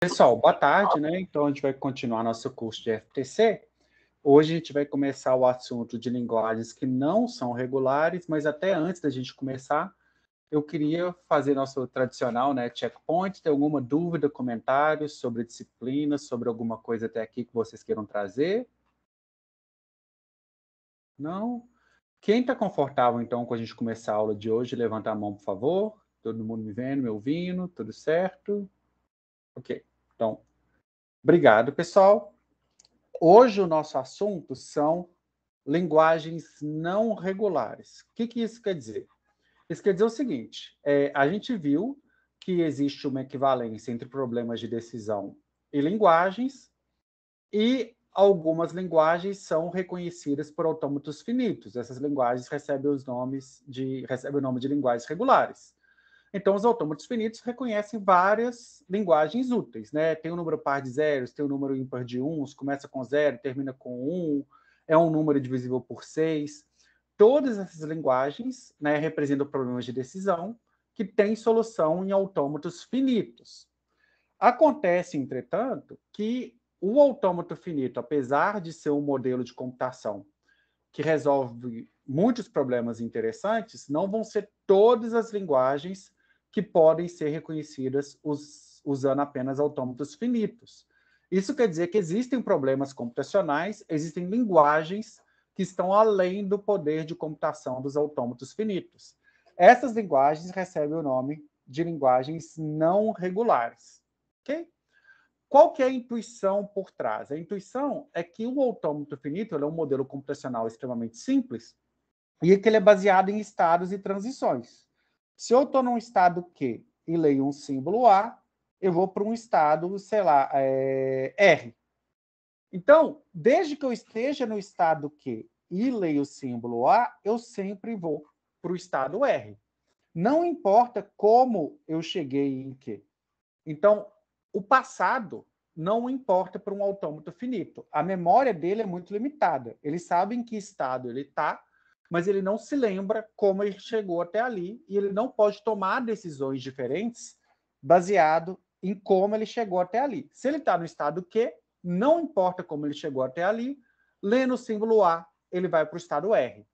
Pessoal, boa tarde, né? Então a gente vai continuar nosso curso de FTC. Hoje a gente vai começar o assunto de linguagens que não são regulares, mas até antes da gente começar, eu queria fazer nosso tradicional, né, checkpoint. Tem alguma dúvida, comentários sobre a disciplina, sobre alguma coisa até aqui que vocês queiram trazer? Não? Quem está confortável, então, com a gente começar a aula de hoje, levanta a mão, por favor. Todo mundo me vendo, me ouvindo, tudo certo? Ok. Então, obrigado, pessoal. Hoje o nosso assunto são linguagens não regulares. O que isso quer dizer? Isso quer dizer o seguinte, a gente viu que existe uma equivalência entre problemas de decisão e linguagens, e algumas linguagens são reconhecidas por autômatos finitos. Essas linguagens recebem o nome de linguagens regulares. Então, os autômatos finitos reconhecem várias linguagens úteis, né? Tem um número par de zeros, tem um número ímpar de uns, começa com zero, termina com um, é um número divisível por 6. Todas essas linguagens, né, representam problemas de decisão que têm solução em autômatos finitos. Acontece, entretanto, que o autômato finito, apesar de ser um modelo de computação que resolve muitos problemas interessantes, não vão ser todas as linguagens que podem ser reconhecidas usando apenas autômatos finitos. Isso quer dizer que existem problemas computacionais, existem linguagens que estão além do poder de computação dos autômatos finitos. Essas linguagens recebem o nome de linguagens não regulares. Ok? Qual que é a intuição por trás? A intuição é que o autômato finito é um modelo computacional extremamente simples e que ele é baseado em estados e transições. Se eu estou num estado Q e leio um símbolo A, eu vou para um estado, sei lá, R. Então, desde que eu esteja no estado Q e leio o símbolo A, eu sempre vou para o estado R. Não importa como eu cheguei em Q. Então, o passado não importa para um autômato finito. A memória dele é muito limitada. Ele sabe em que estado ele está, mas ele não se lembra como ele chegou até ali, e ele não pode tomar decisões diferentes baseado em como ele chegou até ali. Se ele está no estado Q, não importa como ele chegou até ali, lendo o símbolo A, ele vai para o estado R.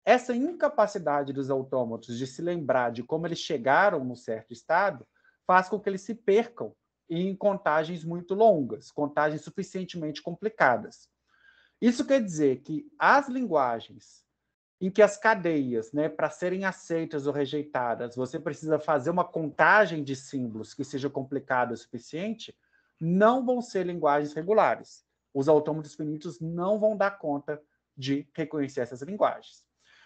Essa incapacidade dos autômatos de se lembrar de como eles chegaram num certo estado faz com que eles se percam em contagens muito longas, contagens suficientemente complicadas. Isso quer dizer que as linguagens em que as cadeias, né, para serem aceitas ou rejeitadas, você precisa fazer uma contagem de símbolos que seja complicada o suficiente, não vão ser linguagens regulares. Os autômatos finitos não vão dar conta de reconhecer essas linguagens.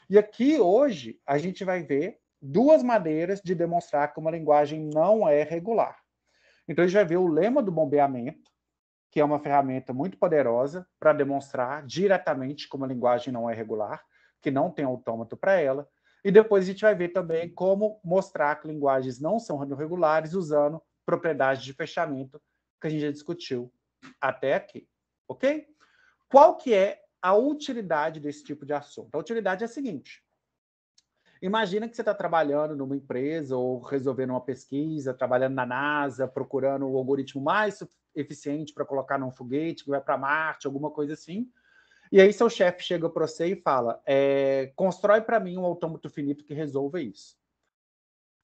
E aqui, hoje, a gente vai ver duas maneiras de demonstrar que uma linguagem não é regular. Então, a gente vai ver o lema do bombeamento, que é uma ferramenta muito poderosa para demonstrar diretamente como a linguagem não é regular, que não tem autômato para ela. E depois a gente vai ver também como mostrar que linguagens não são regulares usando propriedades de fechamento que a gente já discutiu até aqui. Ok? Qual que é a utilidade desse tipo de assunto? A utilidade é a seguinte. Imagina que você está trabalhando numa empresa ou resolvendo uma pesquisa, trabalhando na NASA, procurando o algoritmo mais eficiente para colocar num foguete que vai para Marte, alguma coisa assim. E aí seu chefe chega para você e fala, constrói para mim um autômato finito que resolva isso.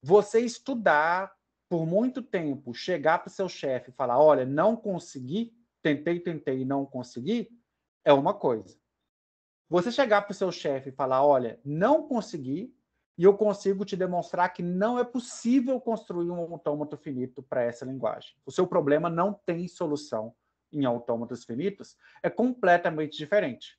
Você estudar por muito tempo, chegar para o seu chefe e falar, olha, não consegui, tentei e não consegui, é uma coisa. Você chegar para o seu chefe e falar, olha, não consegui, e eu consigo te demonstrar que não é possível construir um autômato finito para essa linguagem. O seu problema não tem solução em autômatos finitos, é completamente diferente.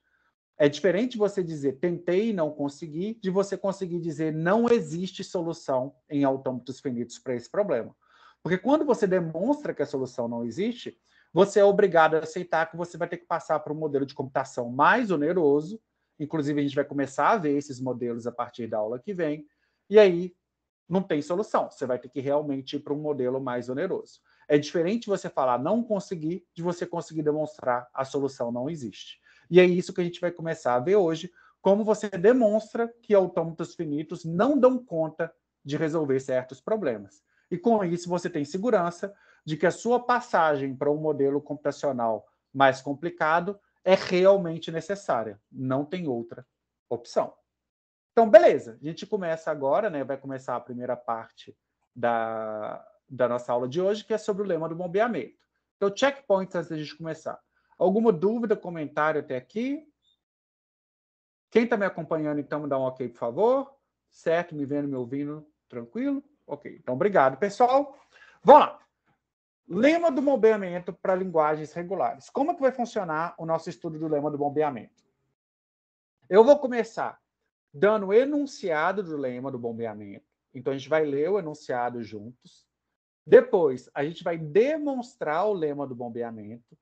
É diferente você dizer tentei e não consegui, de você conseguir dizer não existe solução em autômatos finitos para esse problema. Porque quando você demonstra que a solução não existe, você é obrigado a aceitar que você vai ter que passar por um modelo de computação mais oneroso. Inclusive, a gente vai começar a ver esses modelos a partir da aula que vem. E aí, não tem solução. Você vai ter que realmente ir para um modelo mais oneroso. É diferente você falar não conseguir, de você conseguir demonstrar a solução não existe. E é isso que a gente vai começar a ver hoje, como você demonstra que autômatos finitos não dão conta de resolver certos problemas. E com isso você tem segurança, de que a sua passagem para um modelo computacional mais complicado é realmente necessária. Não tem outra opção. Então, beleza. A gente começa agora, né? Vai começar a primeira parte da nossa aula de hoje, que é sobre o lema do bombeamento. Então, checkpoints antes da gente começar. Alguma dúvida, comentário até aqui? Quem está me acompanhando, então, me dá um ok, por favor. Certo? Me vendo, me ouvindo, tranquilo? Ok. Então, obrigado, pessoal. Vamos lá. Lema do bombeamento para linguagens regulares. Como é que vai funcionar o nosso estudo do lema do bombeamento? Eu vou começar dando o enunciado do lema do bombeamento. Então, a gente vai ler o enunciado juntos. Depois, a gente vai demonstrar o lema do bombeamento.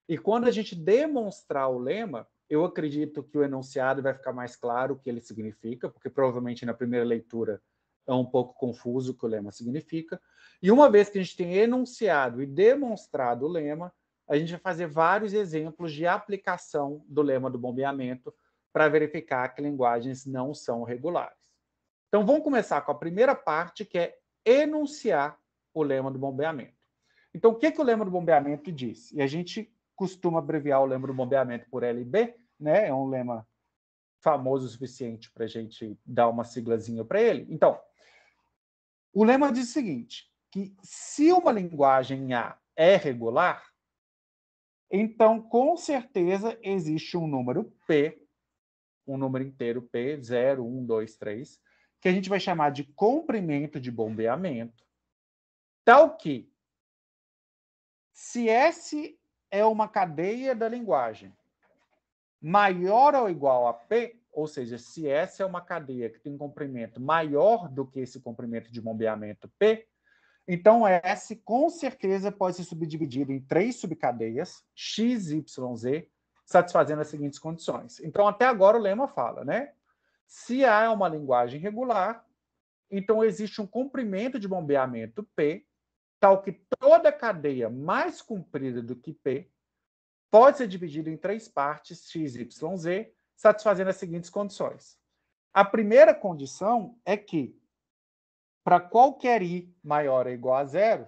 E quando a gente demonstrar o lema, eu acredito que o enunciado vai ficar mais claro o que ele significa, porque provavelmente na primeira leitura é um pouco confuso o que o lema significa. E uma vez que a gente tem enunciado e demonstrado o lema, a gente vai fazer vários exemplos de aplicação do lema do bombeamento para verificar que linguagens não são regulares. Então, vamos começar com a primeira parte, que é enunciar o lema do bombeamento. Então, o que o lema do bombeamento diz? E a gente costuma abreviar o lema do bombeamento por LB, né? É um lema famoso o suficiente para a gente dar uma siglazinha para ele. Então, o lema diz o seguinte, que se uma linguagem A é regular, então, com certeza, existe um número P, um número inteiro P, 0, 1, 2, 3, que a gente vai chamar de comprimento de bombeamento, tal que, se S é uma cadeia da linguagem maior ou igual a P, ou seja, se S é uma cadeia que tem um comprimento maior do que esse comprimento de bombeamento P, então S com certeza pode ser subdividido em 3 subcadeias, X, Y, Z, satisfazendo as seguintes condições. Então, até agora o lema fala, né? Se A é uma linguagem regular, então existe um comprimento de bombeamento P, tal que toda cadeia mais comprida do que P pode ser dividida em 3 partes, x, y, z, satisfazendo as seguintes condições. A primeira condição é que, para qualquer i maior ou igual a zero,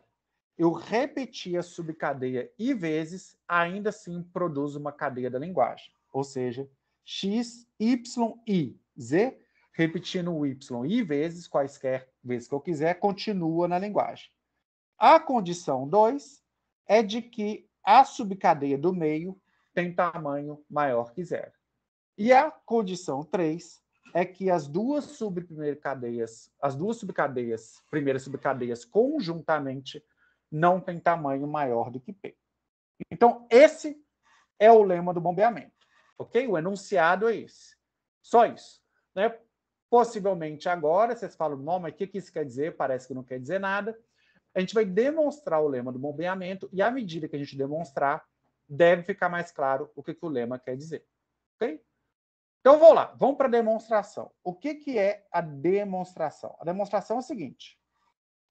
eu repetir a subcadeia i vezes, ainda assim produzo uma cadeia da linguagem. Ou seja, x, y, i, z, repetindo o y i vezes, quaisquer vezes que eu quiser, continua na linguagem. A condição 2 é de que a subcadeia do meio tem tamanho maior que zero. E a condição 3 é que as duas subcadeias, primeiras subcadeias conjuntamente, não têm tamanho maior do que P. Então, esse é o lema do bombeamento. Ok? O enunciado é esse. Só isso. Né? Possivelmente agora, vocês falam, não, mas o que isso quer dizer? Parece que não quer dizer nada. A gente vai demonstrar o lema do bombeamento e, à medida que a gente demonstrar, deve ficar mais claro o que o lema quer dizer. Ok? Então, vamos lá. Vamos para a demonstração. O que é a demonstração? A demonstração é o seguinte.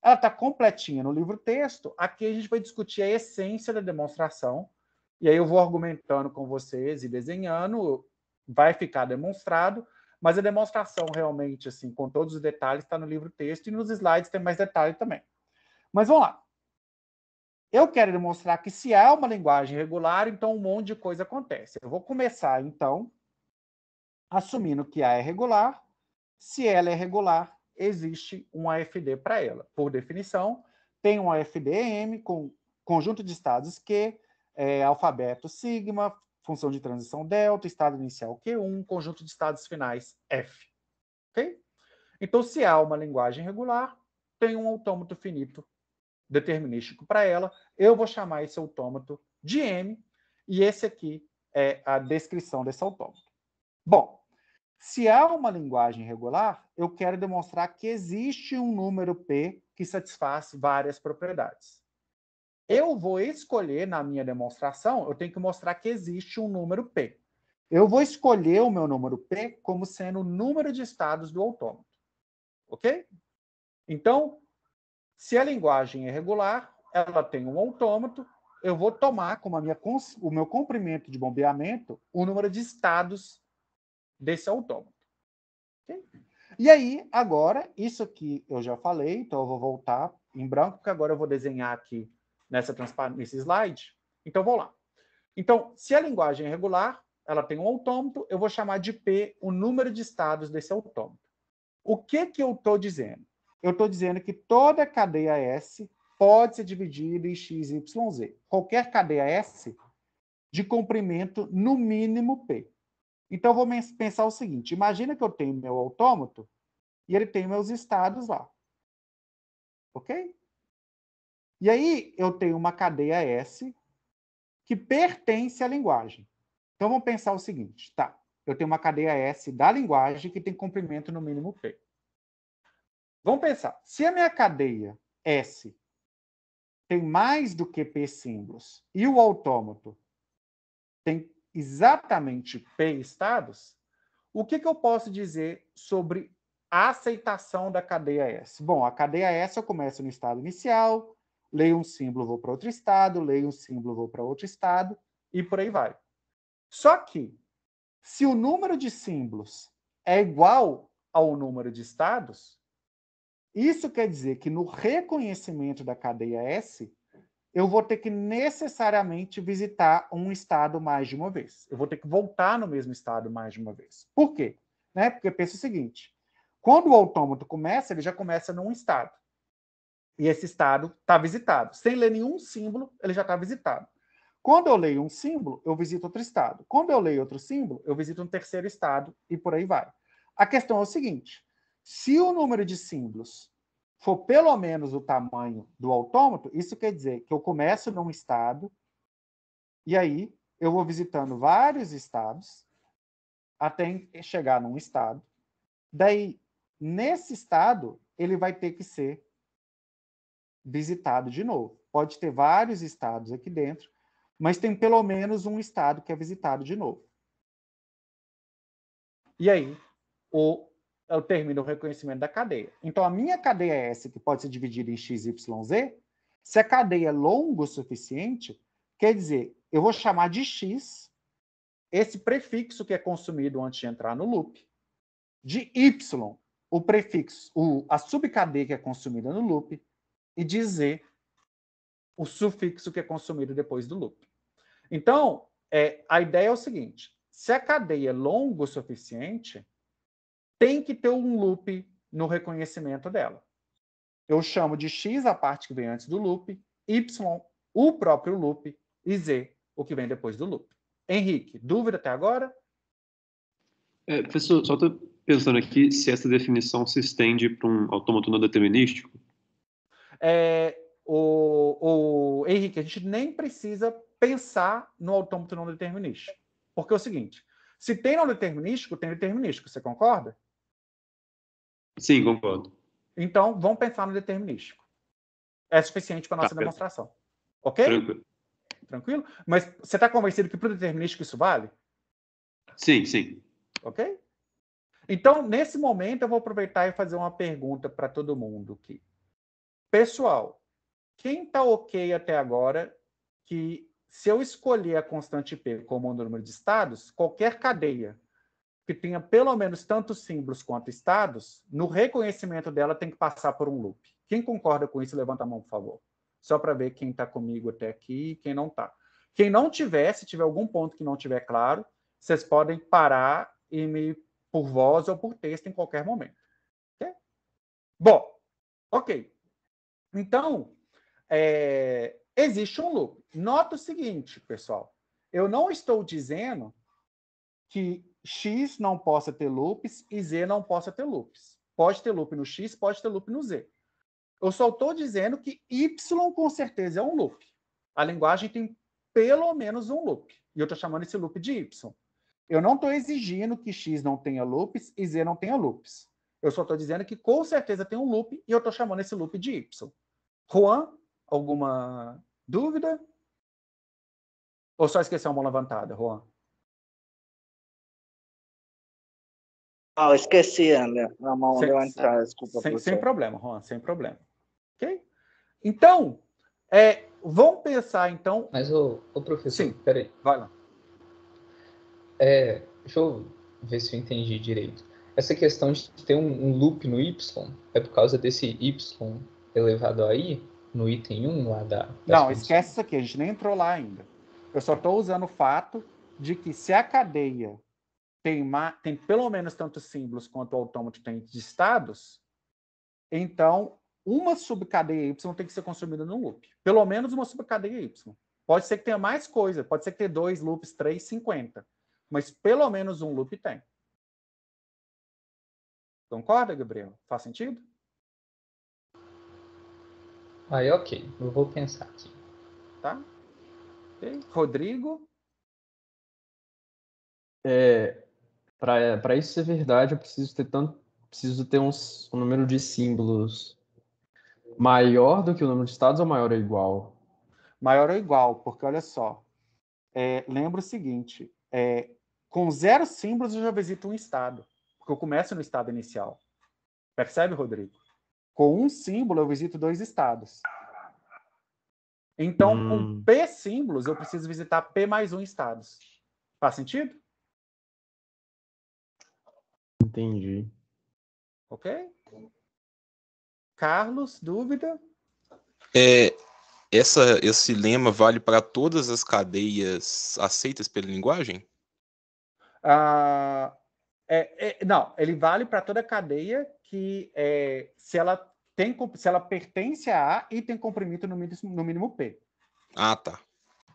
Ela está completinha no livro-texto. Aqui a gente vai discutir a essência da demonstração. E aí eu vou argumentando com vocês e desenhando. Vai ficar demonstrado. Mas a demonstração realmente, assim, com todos os detalhes, está no livro-texto. E nos slides tem mais detalhe também. Mas vamos lá. Eu quero demonstrar que se há uma linguagem regular, então um monte de coisa acontece. Eu vou começar, então, assumindo que A é regular. Se ela é regular, existe um AFD para ela. Por definição, tem um AFD-M com conjunto de estados Q, alfabeto sigma, função de transição delta, estado inicial Q1, conjunto de estados finais F. Ok? Então, se há uma linguagem regular, tem um autômato finito determinístico para ela, eu vou chamar esse autômato de M, e esse aqui é a descrição desse autômato. Bom, se há uma linguagem regular, eu quero demonstrar que existe um número P que satisfaz várias propriedades. Eu vou escolher, na minha demonstração, eu tenho que mostrar que existe um número P. Eu vou escolher o meu número P como sendo o número de estados do autômato. Ok? Então, se a linguagem é regular, ela tem um autômato, eu vou tomar como o meu comprimento de bombeamento o número de estados desse autômato. Okay? E aí, agora, isso aqui eu já falei, então eu vou voltar em branco, porque agora eu vou desenhar aqui nesse slide? Então, vou lá. Então, se a linguagem é regular, ela tem um autômato, eu vou chamar de P o número de estados desse autômato. O que eu estou dizendo? Eu estou dizendo que toda cadeia S pode ser dividida em x, y, z. Qualquer cadeia S de comprimento no mínimo P. Então, eu vou pensar o seguinte. Imagina que eu tenho meu autômato e ele tem meus estados lá. Ok? E aí, eu tenho uma cadeia S que pertence à linguagem. Então, vamos pensar o seguinte. Tá, eu tenho uma cadeia S da linguagem que tem comprimento no mínimo P. Vamos pensar. Se a minha cadeia S tem mais do que P símbolos e o autômato tem exatamente P estados, o que eu posso dizer sobre a aceitação da cadeia S? Bom, a cadeia S eu começo no estado inicial, leio um símbolo, vou para outro estado, leio um símbolo, vou para outro estado, e por aí vai. Só que, se o número de símbolos é igual ao número de estados, isso quer dizer que no reconhecimento da cadeia S, eu vou ter que necessariamente visitar um estado mais de uma vez. Eu vou ter que voltar no mesmo estado mais de uma vez. Por quê? Porque pensa o seguinte, quando o autômato começa, ele já começa num estado. E esse estado está visitado. Sem ler nenhum símbolo, ele já está visitado. Quando eu leio um símbolo, eu visito outro estado. Quando eu leio outro símbolo, eu visito um terceiro estado e por aí vai. A questão é o seguinte, se o número de símbolos for pelo menos o tamanho do autômato, isso quer dizer que eu começo num estado e aí eu vou visitando vários estados até chegar num estado. Daí, nesse estado, ele vai ter que ser visitado de novo. Pode ter vários estados aqui dentro, mas tem pelo menos um estado que é visitado de novo. E aí, eu termino o reconhecimento da cadeia. Então, a minha cadeia S, que pode ser dividida em x, y, z, se a cadeia é longa o suficiente, quer dizer, eu vou chamar de x esse prefixo que é consumido antes de entrar no loop, de y, o prefixo, a subcadeia que é consumida no loop, e de z, o sufixo que é consumido depois do loop. Então, a ideia é o seguinte, se a cadeia é longa o suficiente, tem que ter um loop no reconhecimento dela. Eu chamo de x a parte que vem antes do loop, y o próprio loop e z o que vem depois do loop. Henrique, dúvida até agora? Professor, só estou pensando aqui se essa definição se estende para um autômato não determinístico. Henrique, a gente nem precisa pensar no autômato não determinístico. Porque é o seguinte, se tem não determinístico, tem determinístico. Você concorda? Sim, concordo. Então, vamos pensar no determinístico. É suficiente para a nossa demonstração. Ok? Tranquilo. Tranquilo? Mas você está convencido que para o determinístico isso vale? Sim, sim. Ok? Então, nesse momento, eu vou aproveitar e fazer uma pergunta para todo mundo aqui. Pessoal, quem está ok até agora que se eu escolher a constante P como um número de estados, qualquer cadeia que tenha pelo menos tantos símbolos quanto estados, no reconhecimento dela tem que passar por um loop. Quem concorda com isso, levanta a mão, por favor. Só para ver quem está comigo até aqui e quem não está. Quem não tiver, se tiver algum ponto que não tiver claro, vocês podem parar e me por voz ou por texto em qualquer momento. Okay? Bom, ok. Então, existe um loop. Nota o seguinte, pessoal. Eu não estou dizendo que x não possa ter loops e z não possa ter loops. Pode ter loop no x, pode ter loop no z. Eu só estou dizendo que y com certeza é um loop. A linguagem tem pelo menos um loop. E eu estou chamando esse loop de y. Eu não estou exigindo que x não tenha loops e z não tenha loops. Eu só estou dizendo que com certeza tem um loop e eu estou chamando esse loop de y. Juan, alguma dúvida? Ou só esqueceu a mão levantada, Juan? Esqueci a mão levantada, desculpa. Sem problema, Juan, sem problema. Ok? Então, vamos pensar, então... Mas, ô professor, sim, peraí. Vai lá. Deixa eu ver se eu entendi direito. Essa questão de ter um loop no y é por causa desse y elevado a i? no item 1 lá das Não, condições? esquece isso aqui, a gente nem entrou lá ainda. Eu só estou usando o fato de que se a cadeia tem pelo menos tantos símbolos quanto o autômato tem de estados, então uma subcadeia Y tem que ser consumida num loop. Pelo menos uma subcadeia Y. Pode ser que tenha mais coisa, pode ser que tenha 2 loops, 3, 50. Mas pelo menos um loop tem. Concorda, Gabriel? Faz sentido? Aí, ok. Eu vou pensar aqui. Tá? Okay. Rodrigo? Para isso ser verdade, eu preciso ter um número de símbolos maior do que o número de estados ou maior ou igual? Maior ou igual, porque olha só. Lembra o seguinte, com 0 símbolos eu já visito um estado, porque eu começo no estado inicial. Percebe, Rodrigo? Com um símbolo eu visito 2 estados. Então, com P símbolos, eu preciso visitar P mais 1 estados. Faz sentido? Entendi. Ok? Carlos, dúvida? Esse lema vale para todas as cadeias aceitas pela linguagem? Não, ele vale para toda cadeia que se ela pertence a A e tem comprimento no mínimo P. Ah, tá.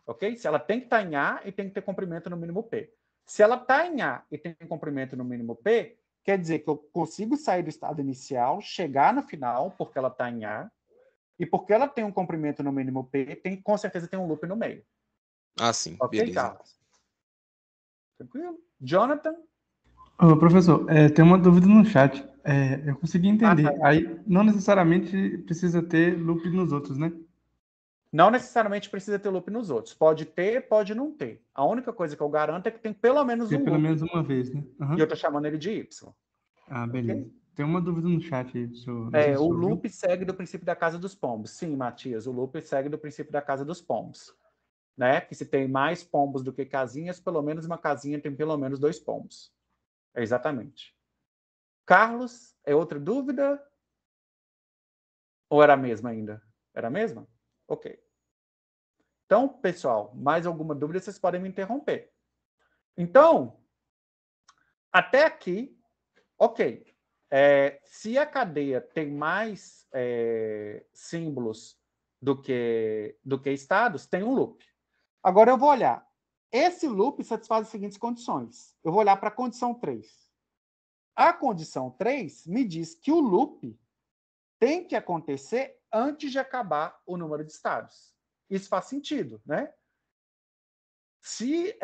Ok? Se ela tem que estar em A e tem que ter comprimento no mínimo P. Se ela está em A e tem comprimento no mínimo P, quer dizer que eu consigo sair do estado inicial, chegar no final, porque ela está em A, e porque ela tem um comprimento no mínimo P, com certeza tem um loop no meio. Ah, sim. Ok, Beleza. Carlos? Tranquilo? Jonathan? Ô, professor, tem uma dúvida no chat. Eu consegui entender. tá. Aí, não necessariamente precisa ter loop nos outros, né? Não necessariamente precisa ter loop nos outros. Pode ter, pode não ter. A única coisa que eu garanto é que tem pelo menos Tem um pelo loop. menos uma vez, né? Aham. E eu estou chamando ele de Y. Ah, beleza. Tem uma dúvida no chat aí, professor. O loop segue do princípio da casa dos pombos. Sim, Matias, o loop segue do princípio da casa dos pombos. Né? Que se tem mais pombos do que casinhas, pelo menos uma casinha tem pelo menos 2 pombos. Exatamente. Carlos, outra dúvida? Ou era a mesma ainda? Era a mesma? Ok. Então, pessoal, mais alguma dúvida, vocês podem me interromper. Então, até aqui, ok. Se a cadeia tem mais símbolos do que estados, tem um loop. Agora eu vou olhar. Esse loop satisfaz as seguintes condições. Eu vou olhar para a condição 3. A condição 3 me diz que o loop tem que acontecer antes de acabar o número de estados. Isso faz sentido, né? Se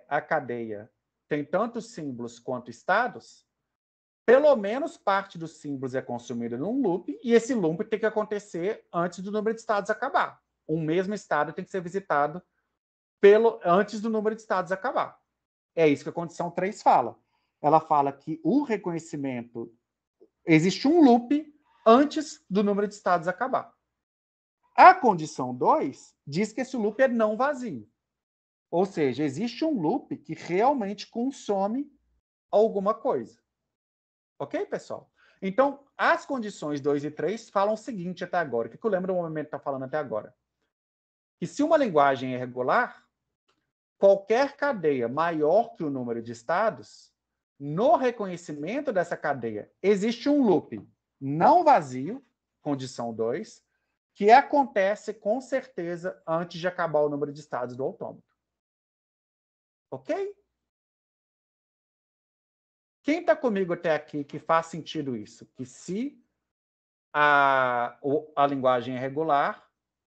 a cadeia tem tantos símbolos quanto estados, pelo menos parte dos símbolos é consumida num loop, e esse loop tem que acontecer antes do número de estados acabar. Um mesmo estado tem que ser visitado antes do número de estados acabar. É isso que a condição 3 fala. Ela fala que o reconhecimento... Existe um loop antes do número de estados acabar. A condição 2 diz que esse loop é não vazio. Ou seja, existe um loop que realmente consome alguma coisa. Ok, pessoal? Então, as condições 2 e 3 falam o seguinte até agora. O que eu lembro do momento que está falando até agora? Que se uma linguagem é regular, qualquer cadeia maior que o número de estados, no reconhecimento dessa cadeia, existe um loop não vazio, condição 2, que acontece com certeza antes de acabar o número de estados do autômato. Ok? Quem está comigo até aqui que faz sentido isso? Que se a linguagem é regular,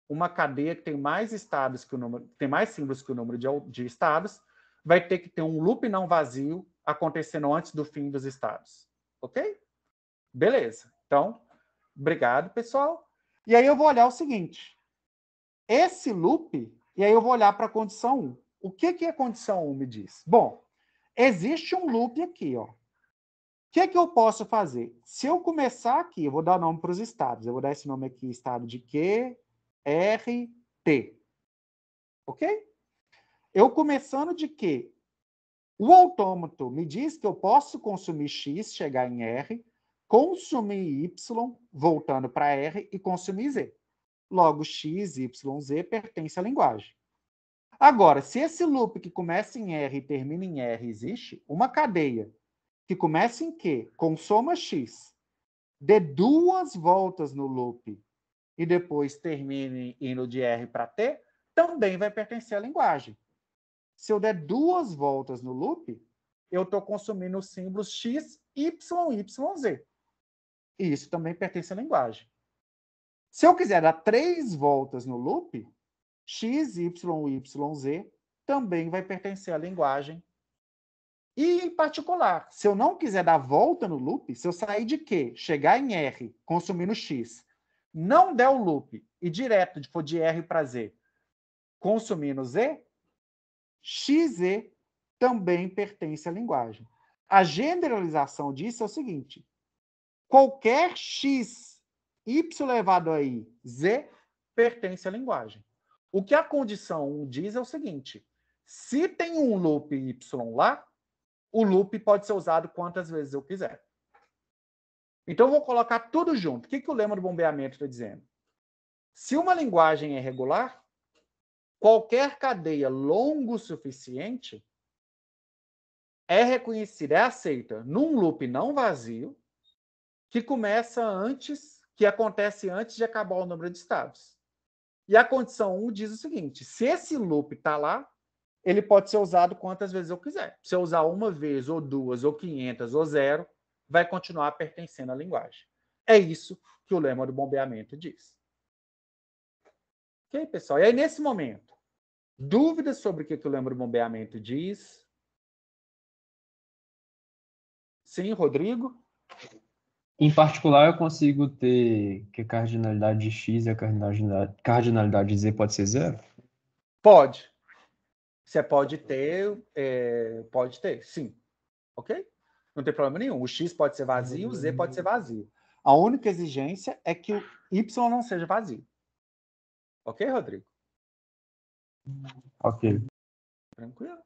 uma cadeia que tem mais estados que o número, tem mais símbolos que o número de estados, vai ter que ter um loop não vazio acontecendo antes do fim dos estados. Ok? Beleza. Então, obrigado, pessoal. E aí eu vou olhar o seguinte. Esse loop, e aí eu vou olhar para a condição 1. O que a condição 1 me diz? Bom, existe um loop aqui, ó. O que eu posso fazer? Se eu começar aqui, eu vou dar nome para os estados. Eu vou dar esse nome aqui, estado de Q, R, T. Ok? Eu começando de Q, o autômato me diz que eu posso consumir X, chegar em R, consumir Y, voltando para R, e consumir Z. logo x, y, z pertence à linguagem. Agora, se esse loop que começa em R e termina em R existe, uma cadeia que começa em Q com soma x, dê 2 voltas no loop e depois termine indo de R para T, também vai pertencer à linguagem. Se eu der 2 voltas no loop, eu estou consumindo os símbolos x, y, z. E isso também pertence à linguagem. Se eu quiser dar 3 voltas no loop, x, y, z também vai pertencer à linguagem. E, em particular, se eu não quiser dar volta no loop, se eu sair de Q, chegar em R, consumindo x, não der o loop e direto for de R para Z, consumindo Z, XZ também pertence à linguagem. A generalização disso é o seguinte: qualquer x, y elevado a i, z, pertence à linguagem. O que a condição 1 diz é o seguinte: se tem um loop y lá, o loop pode ser usado quantas vezes eu quiser. Então, eu vou colocar tudo junto. O que o lema do bombeamento está dizendo? Se uma linguagem é regular, qualquer cadeia longo o suficiente é reconhecida, é aceita num loop não vazio, que começa antes, que acontece antes de acabar o número de estados. E a condição 1 diz o seguinte: se esse loop está lá, ele pode ser usado quantas vezes eu quiser. Se eu usar uma vez, ou 2, ou 500, ou 0, vai continuar pertencendo à linguagem. É isso que o lema do bombeamento diz. Ok, pessoal? E aí, nesse momento, dúvidas sobre o que o lema do bombeamento diz? Sim, Rodrigo? Em particular, eu consigo ter que a cardinalidade de x e a cardinalidade de z pode ser 0? Pode. Você pode ter, sim. Ok? Não tem problema nenhum. O x pode ser vazio, o z pode ser vazio. A única exigência é que o y não seja vazio. Ok, Rodrigo? Ok. Tranquilo.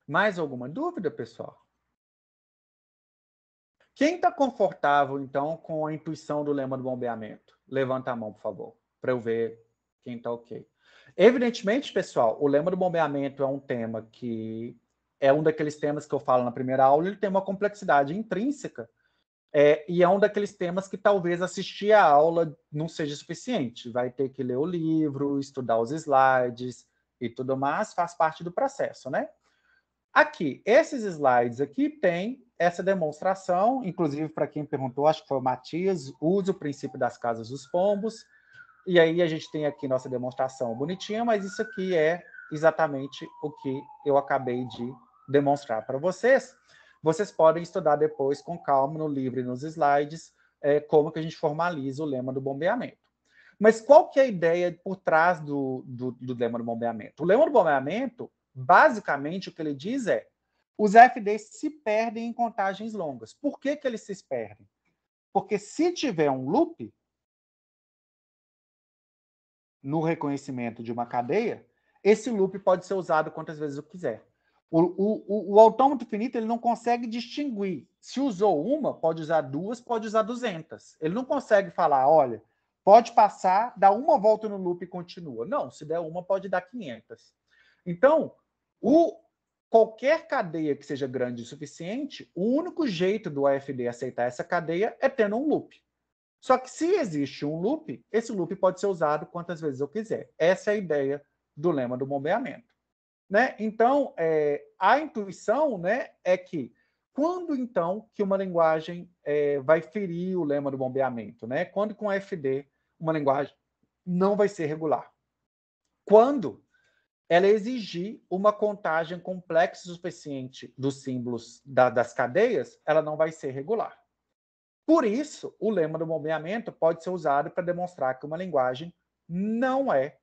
Mais alguma dúvida, pessoal? Quem está confortável, então, com a intuição do lema do bombeamento? Levanta a mão, por favor, para eu ver quem está ok. Evidentemente, pessoal, o lema do bombeamento é um tema que é um daqueles temas que eu falo na primeira aula, ele tem uma complexidade intrínseca, e é um daqueles temas que talvez assistir a aula não seja suficiente. Vai ter que ler o livro, estudar os slides e tudo mais, faz parte do processo, né? Aqui, esses slides aqui tem essa demonstração, inclusive para quem perguntou, acho que foi o Matias, usa o princípio das casas dos pombos, e aí a gente tem aqui nossa demonstração bonitinha, mas isso aqui é exatamente o que eu acabei de demonstrar para vocês. Vocês podem estudar depois com calma no livro e nos slides como que a gente formaliza o lema do bombeamento. Mas qual que é a ideia por trás do lema do bombeamento? O lema do bombeamento, basicamente, o que ele diz é: os FDs se perdem em contagens longas. Por que eles se perdem? Porque se tiver um loop no reconhecimento de uma cadeia, esse loop pode ser usado quantas vezes eu quiser. O autômato finito ele não consegue distinguir. Se usou uma, pode usar 2, pode usar 200. Ele não consegue falar, olha, pode passar, dá uma volta no loop e continua. Não, se der uma, pode dar 500. Então, qualquer cadeia que seja grande o suficiente, o único jeito do AFD aceitar essa cadeia é tendo um loop. Só que se existe um loop, esse loop pode ser usado quantas vezes eu quiser. Essa é a ideia do lema do bombeamento. Né? Então, a intuição, né, é que quando, então, que uma linguagem vai ferir o lema do bombeamento? Né? Quando com AFD uma linguagem não vai ser regular? Quando ela exigir uma contagem complexa o suficiente dos símbolos das cadeias, ela não vai ser regular. Por isso, o lema do bombeamento pode ser usado para demonstrar que uma linguagem não é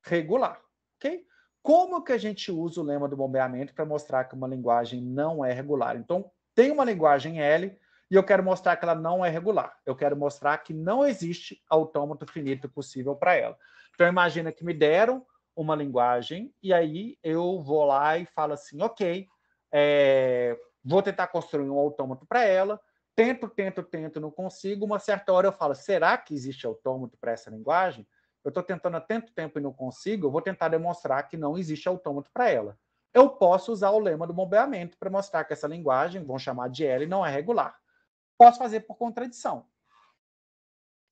regular. Ok? Como que a gente usa o lema do bombeamento para mostrar que uma linguagem não é regular? Então, tem uma linguagem L e eu quero mostrar que ela não é regular. Eu quero mostrar que não existe autômato finito possível para ela. Então, imagina que me deram uma linguagem e aí eu vou lá e falo assim, ok, vou tentar construir um autômato para ela tento, não consigo. Uma certa hora eu falo, será que existe autômato para essa linguagem? Eu estou tentando há tanto tempo e não consigo, eu vou tentar demonstrar que não existe autômato para ela. Eu posso usar o lema do bombeamento para mostrar que essa linguagem, vamos chamar de L, não é regular. Posso fazer por contradição.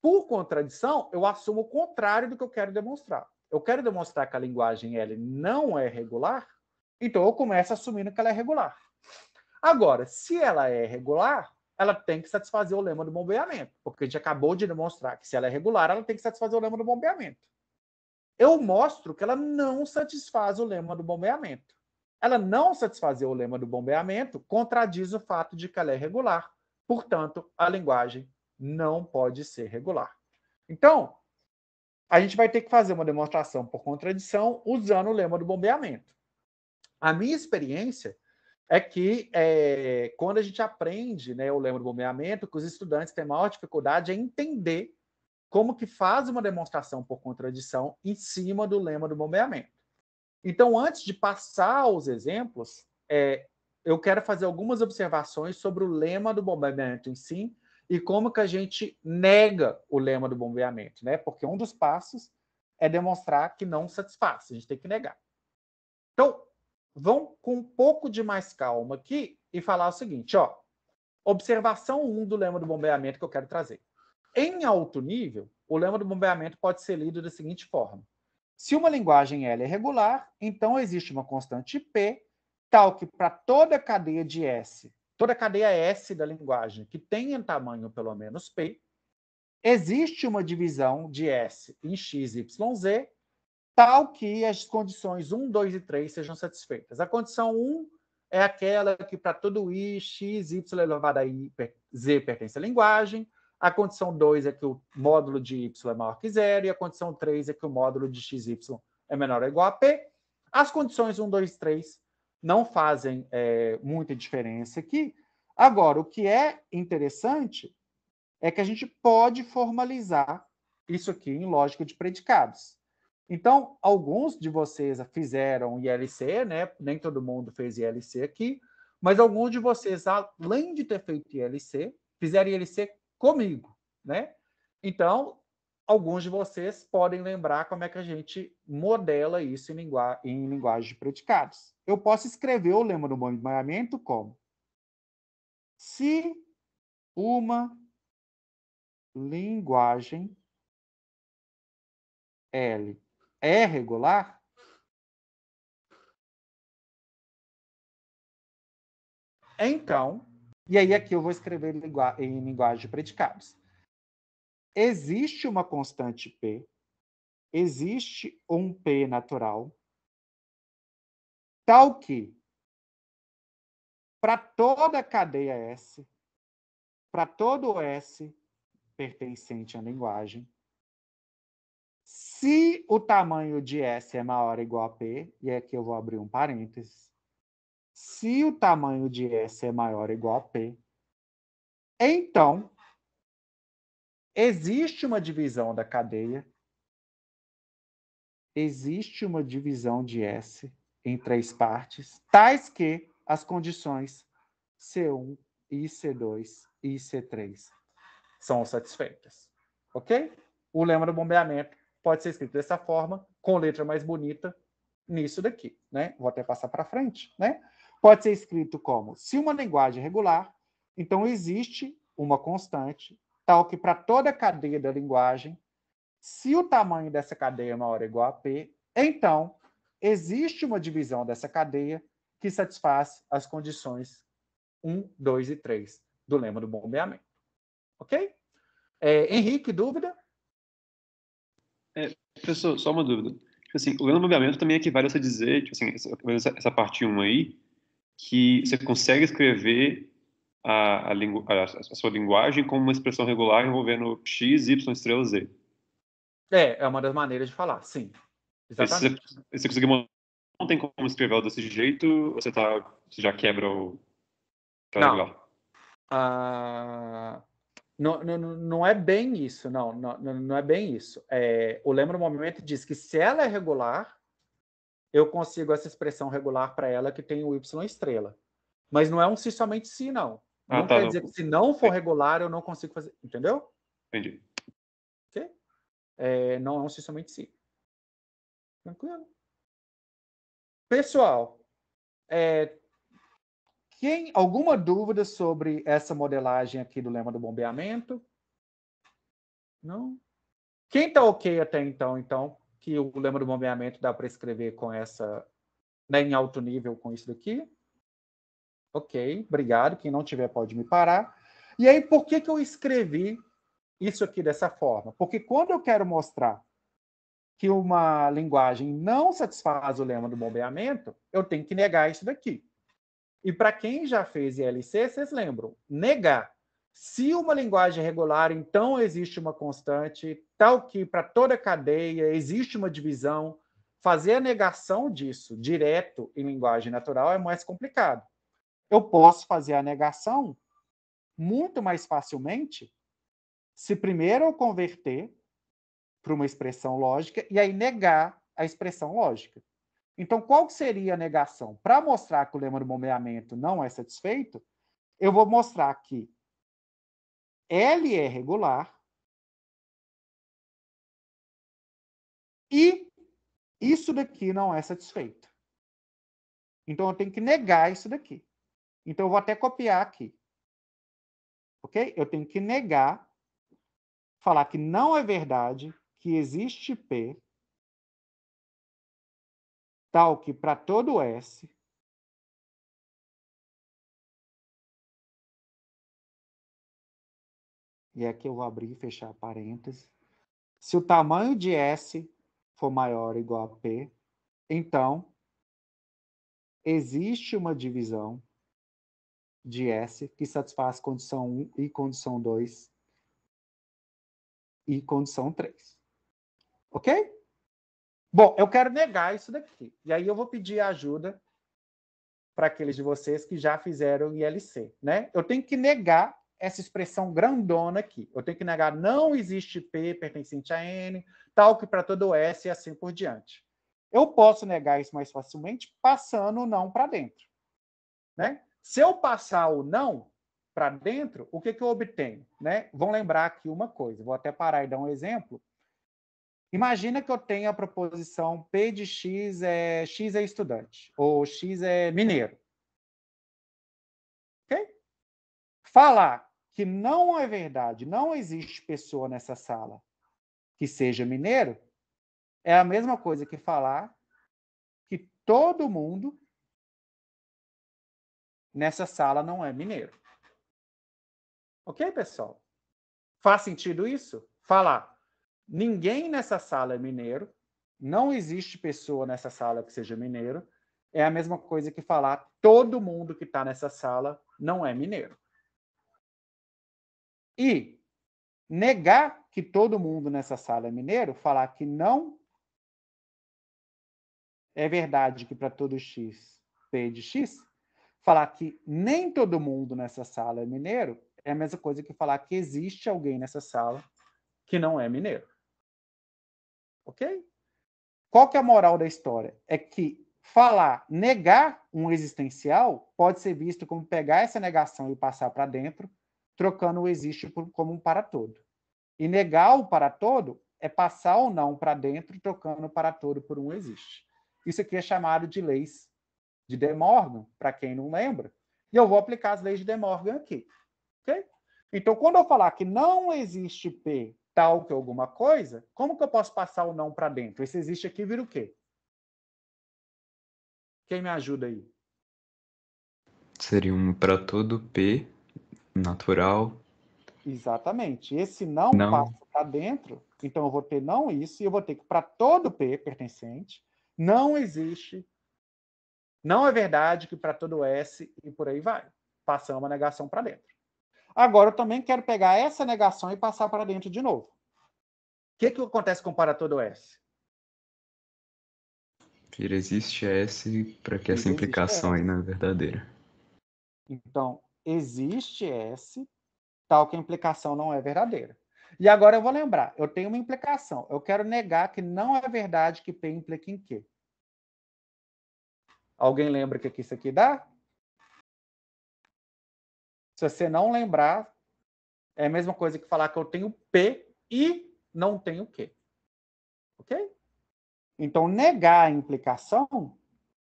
Por contradição, eu assumo o contrário do que eu quero demonstrar. Eu quero demonstrar que a linguagem L não é regular, então eu começo assumindo que ela é regular. Agora, se ela é regular, ela tem que satisfazer o lema do bombeamento, porque a gente acabou de demonstrar que se ela é regular, ela tem que satisfazer o lema do bombeamento. Eu mostro que ela não satisfaz o lema do bombeamento. Ela não satisfazer o lema do bombeamento contradiz o fato de que ela é regular. Portanto, a linguagem não pode ser regular. Então, a gente vai ter que fazer uma demonstração por contradição usando o lema do bombeamento. A minha experiência é que quando a gente aprende, né, o lema do bombeamento, que os estudantes têm maior dificuldade em entender como que faz uma demonstração por contradição em cima do lema do bombeamento. Então, antes de passar os exemplos, eu quero fazer algumas observações sobre o lema do bombeamento em si e como que a gente nega o lema do bombeamento, né? Porque um dos passos é demonstrar que não satisfaz, a gente tem que negar. Então, vamos com um pouco de mais calma aqui e falar o seguinte, ó. Observação 1 do lema do bombeamento que eu quero trazer. Em alto nível, o lema do bombeamento pode ser lido da seguinte forma. Se uma linguagem L é regular, então existe uma constante P, tal que para toda cadeia de S, toda cadeia S da linguagem que tenha tamanho pelo menos P, existe uma divisão de S em X, Y, Z, tal que as condições 1, 2 e 3 sejam satisfeitas. A condição 1 é aquela que para todo I, X, Y elevado a I, Z pertence à linguagem. A condição 2 é que o módulo de Y é maior que zero. E a condição 3 é que o módulo de XY é menor ou igual a P. As condições 1, 2 e 3 não fazem muita diferença aqui. Agora, o que é interessante é que a gente pode formalizar isso aqui em lógica de predicados. Então, alguns de vocês fizeram ILC, né? Nem todo mundo fez ILC aqui, mas alguns de vocês, além de ter feito ILC, fizeram ILC comigo, né? Então, alguns de vocês podem lembrar como é que a gente modela isso em linguagem de predicados. Eu posso escrever o lema do bombeamento como: se uma linguagem L é regular, então, e aí aqui eu vou escrever em linguagem de predicados. Existe uma constante P, existe um P natural, tal que, para toda a cadeia S, para todo S pertencente à linguagem, se o tamanho de S é maior ou igual a P, e aqui eu vou abrir um parênteses, se o tamanho de S é maior ou igual a P, então existe uma divisão da cadeia, existe uma divisão de S em 3 partes, tais que as condições C1, e C2 e C3 são satisfeitas. Ok? O lema do bombeamento pode ser escrito dessa forma, com letra mais bonita, nisso daqui, né? Vou até passar para frente, né? Pode ser escrito como: se uma linguagem é regular, então existe uma constante, tal que para toda a cadeia da linguagem, se o tamanho dessa cadeia é maior ou igual a P, então existe uma divisão dessa cadeia que satisfaz as condições 1, 2 e 3 do lema do bombeamento. Ok? Henrique, dúvida? Professor, só uma dúvida. Tipo assim, o lema do bombeamento também equivale a você dizer, tipo assim, essa parte 1 aí, que você consegue escrever a sua linguagem como uma expressão regular envolvendo x, y, estrela, z. É uma das maneiras de falar, sim. Exatamente. Se você conseguir, não tem como escrever ela desse jeito, você já quebra o... Não. Não é bem isso, não é bem isso. O lema do movimento diz que se ela é regular, eu consigo essa expressão regular para ela que tem o y estrela. Mas não é um se somente se, não. Não tá, quer dizer que se não for regular, eu não consigo fazer. Entendeu? Entendi. Ok? Não é um sistema de si. Tranquilo? Pessoal, alguma dúvida sobre essa modelagem aqui do lema do bombeamento? Não? Quem está ok até então, que o lema do bombeamento dá para escrever com essa, né, em alto nível com isso daqui? Ok, obrigado. Quem não tiver pode me parar. E aí, por que eu escrevi isso aqui dessa forma? Porque quando eu quero mostrar que uma linguagem não satisfaz o lema do bombeamento, eu tenho que negar isso daqui. E para quem já fez ILC, vocês lembram, negar. Se uma linguagem é regular, então existe uma constante, tal que para toda cadeia existe uma divisão. Fazer a negação disso direto em linguagem natural é mais complicado. Eu posso fazer a negação muito mais facilmente se primeiro eu converter para uma expressão lógica e aí negar a expressão lógica. Então, qual seria a negação? Para mostrar que o lema do bombeamento não é satisfeito, eu vou mostrar que L é regular e isso daqui não é satisfeito. Então, eu tenho que negar isso daqui. Então, eu vou até copiar aqui. Ok? Eu tenho que negar, falar que não é verdade que existe P tal que para todo S e aqui eu vou abrir e fechar parênteses. Se o tamanho de S for maior ou igual a P, então existe uma divisão de S que satisfaz condição 1 e condição 2 e condição 3. Ok? Bom, eu quero negar isso daqui. E aí eu vou pedir ajuda para aqueles de vocês que já fizeram ILC, né? Eu tenho que negar essa expressão grandona aqui. Eu tenho que negar não existe P pertencente a N, tal que para todo S e assim por diante. Eu posso negar isso mais facilmente passando o não para dentro, né? Se eu passar o não para dentro, o que eu obtenho, né? Vão lembrar aqui uma coisa. Vou até parar e dar um exemplo. Imagina que eu tenho a proposição P de X é estudante, ou X é mineiro. Ok? Falar que não é verdade, não existe pessoa nessa sala que seja mineiro, é a mesma coisa que falar que todo mundo nessa sala não é mineiro. Ok, pessoal? Faz sentido isso? Falar ninguém nessa sala é mineiro, não existe pessoa nessa sala que seja mineiro, é a mesma coisa que falar todo mundo que está nessa sala não é mineiro. E negar que todo mundo nessa sala é mineiro, falar que não é verdade que para todo X, P de X, falar que nem todo mundo nessa sala é mineiro, é a mesma coisa que falar que existe alguém nessa sala que não é mineiro. Ok? Qual que é a moral da história? É que negar um existencial pode ser visto como pegar essa negação e passar para dentro, trocando o existe como um para todo. E negar o para todo é passar o não para dentro, trocando o para todo por um existe. Isso aqui é chamado de leis de De Morgan, para quem não lembra. E eu vou aplicar as leis de De Morgan aqui. Okay? Então, quando eu falar que não existe P tal que alguma coisa, como que eu posso passar o não para dentro? Esse existe aqui vira o quê? Quem me ajuda aí? Seria um para todo P natural. Exatamente. Esse não Não. passa para dentro, então eu vou ter não isso, e eu vou ter que, para todo P pertencente, não existe, não é verdade que para todo S, e por aí vai. Passando uma negação para dentro. Agora, eu também quero pegar essa negação e passar para dentro de novo. O que acontece com para todo S? Vira existe S para que essa implicação aí não é verdadeira. Então, existe S, tal que a implicação não é verdadeira. E agora eu vou lembrar, eu tenho uma implicação. Eu quero negar que não é verdade que P implica em Q. Alguém lembra o que isso aqui dá? Se você não lembrar, é a mesma coisa que falar que eu tenho P e não tenho Q. Ok? Então, negar a implicação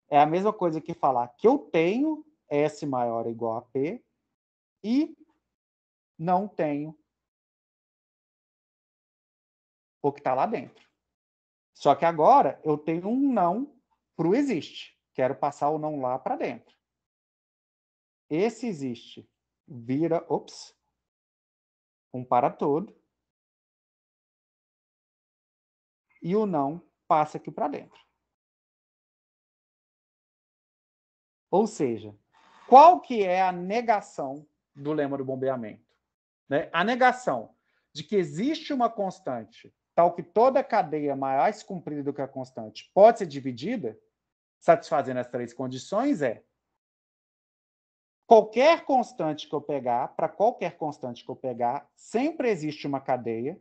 é a mesma coisa que falar que eu tenho S maior ou igual a P e não tenho o que está lá dentro. Só que agora eu tenho um não para o existe. Quero passar o não lá para dentro. Esse existe vira, um para todo. E o não passa aqui para dentro. Ou seja, qual que é a negação do lema do bombeamento? Né? A negação de que existe uma constante tal que toda cadeia mais comprida do que a constante pode ser dividida, satisfazendo as três condições, é qualquer constante que eu pegar, para qualquer constante que eu pegar, sempre existe uma cadeia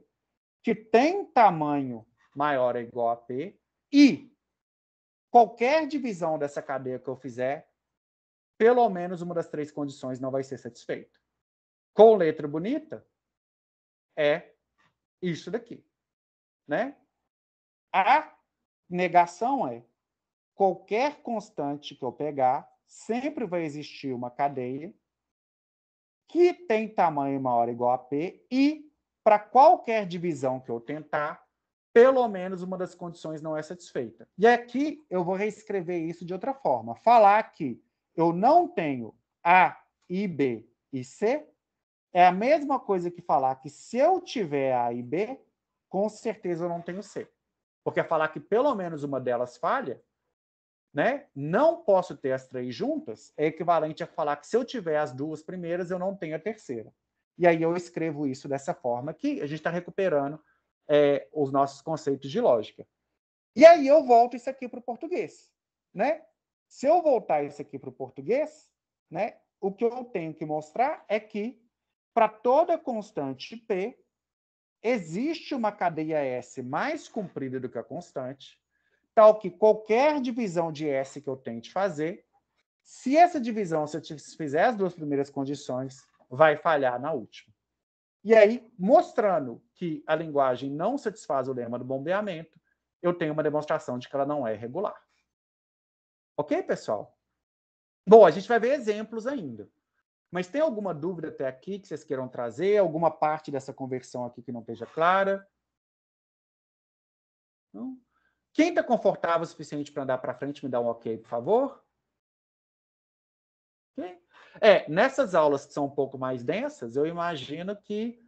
que tem tamanho maior ou igual a P e qualquer divisão dessa cadeia que eu fizer, pelo menos uma das três condições não vai ser satisfeita. Com letra bonita, é isso daqui. Né? A negação é qualquer constante que eu pegar, sempre vai existir uma cadeia que tem tamanho maior ou igual a P e, para qualquer divisão que eu tentar, pelo menos uma das condições não é satisfeita. E aqui eu vou reescrever isso de outra forma. Falar que eu não tenho A, I, B e C é a mesma coisa que falar que se eu tiver A e B, com certeza eu não tenho C. Porque falar que pelo menos uma delas falha, né? Não posso ter as três juntas, é equivalente a falar que se eu tiver as duas primeiras, eu não tenho a terceira. E aí eu escrevo isso dessa forma que a gente está recuperando os nossos conceitos de lógica. E aí eu volto isso aqui para o português. Né? Se eu voltar isso aqui para o português, né, o que eu tenho que mostrar é que para toda constante P, existe uma cadeia S mais comprida do que a constante, tal que qualquer divisão de S que eu tente fazer, se essa divisão, se eu fizer as duas primeiras condições, vai falhar na última. E aí, mostrando que a linguagem não satisfaz o lema do bombeamento, eu tenho uma demonstração de que ela não é regular. Ok, pessoal? Bom, a gente vai ver exemplos ainda. Mas tem alguma dúvida até aqui que vocês queiram trazer? Alguma parte dessa conversão aqui que não esteja clara? Não? Quem está confortável o suficiente para andar para frente, me dá um ok, por favor? Okay? Nessas aulas que são um pouco mais densas, eu imagino que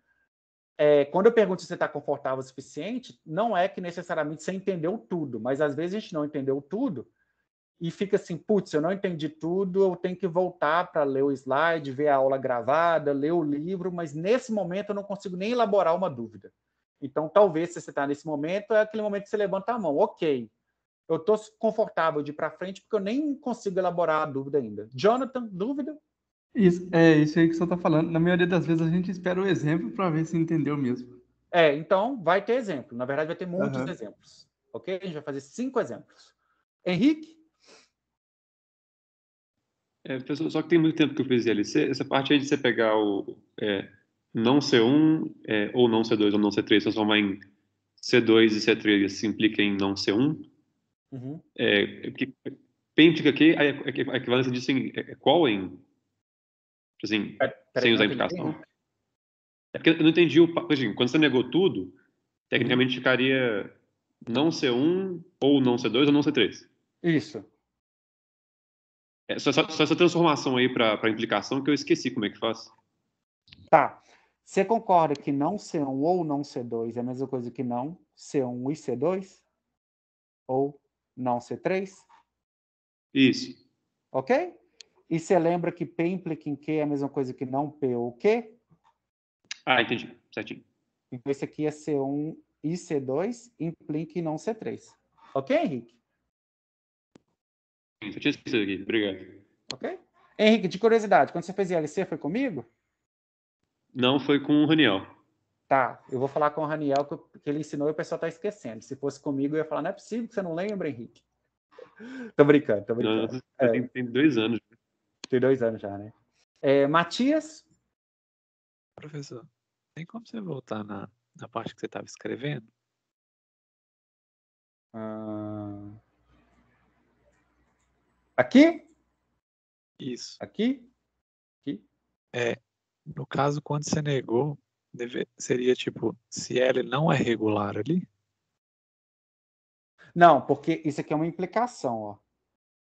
quando eu pergunto se você está confortável o suficiente, não é que necessariamente você entendeu tudo, mas às vezes a gente não entendeu tudo e fica assim, putz, eu não entendi tudo, eu tenho que voltar para ler o slide, ver a aula gravada, ler o livro, mas nesse momento eu não consigo nem elaborar uma dúvida. Então, talvez, se você está nesse momento, é aquele momento que você levanta a mão. Ok, eu estou confortável de ir para frente porque eu nem consigo elaborar a dúvida ainda. Jonathan, dúvida? Isso aí que você está falando. Na maioria das vezes a gente espera o exemplo para ver se entendeu mesmo. Então vai ter exemplo. Na verdade, vai ter muitos exemplos. Ok? A gente vai fazer 5 exemplos. Henrique? Pessoal, só que tem muito tempo que eu fiz ILC, essa parte aí de você pegar o não C1, ou não C2, ou não C3, transformar em C2 e C3 se implica em não C1. Uhum. P implica que a equivalência disso é qual em? Assim, sem usar a implicação? Porque eu não entendi quando você negou tudo, tecnicamente ficaria não C1, ou não C2, ou não C3. Isso. Só essa transformação aí para implicação que eu esqueci como é que faz. Tá. Você concorda que não C1 ou não C2 é a mesma coisa que não C1 e C2? Ou não C3? Isso. Ok? E você lembra que P implica em Q é a mesma coisa que não P ou Q? Entendi. Certinho. Então, esse aqui é C1 e C2, implica em não C3. Ok, Henrique? Eu tinha esquecido aqui. Obrigado. Ok? Henrique, de curiosidade, quando você fez ILC, foi comigo? Não, foi com o Raniel. Tá, eu vou falar com o Raniel que ele ensinou e o pessoal está esquecendo. Se fosse comigo, eu ia falar, não é possível que você não lembra, Henrique. Tô brincando. Não, tem 2 anos. Tem 2 anos já, né? Matias? Professor, tem como você voltar na parte que você estava escrevendo? Aqui? Isso. Aqui? Aqui? No caso, quando você negou, seria tipo, se L não é regular ali? Não, porque isso aqui é uma implicação, ó.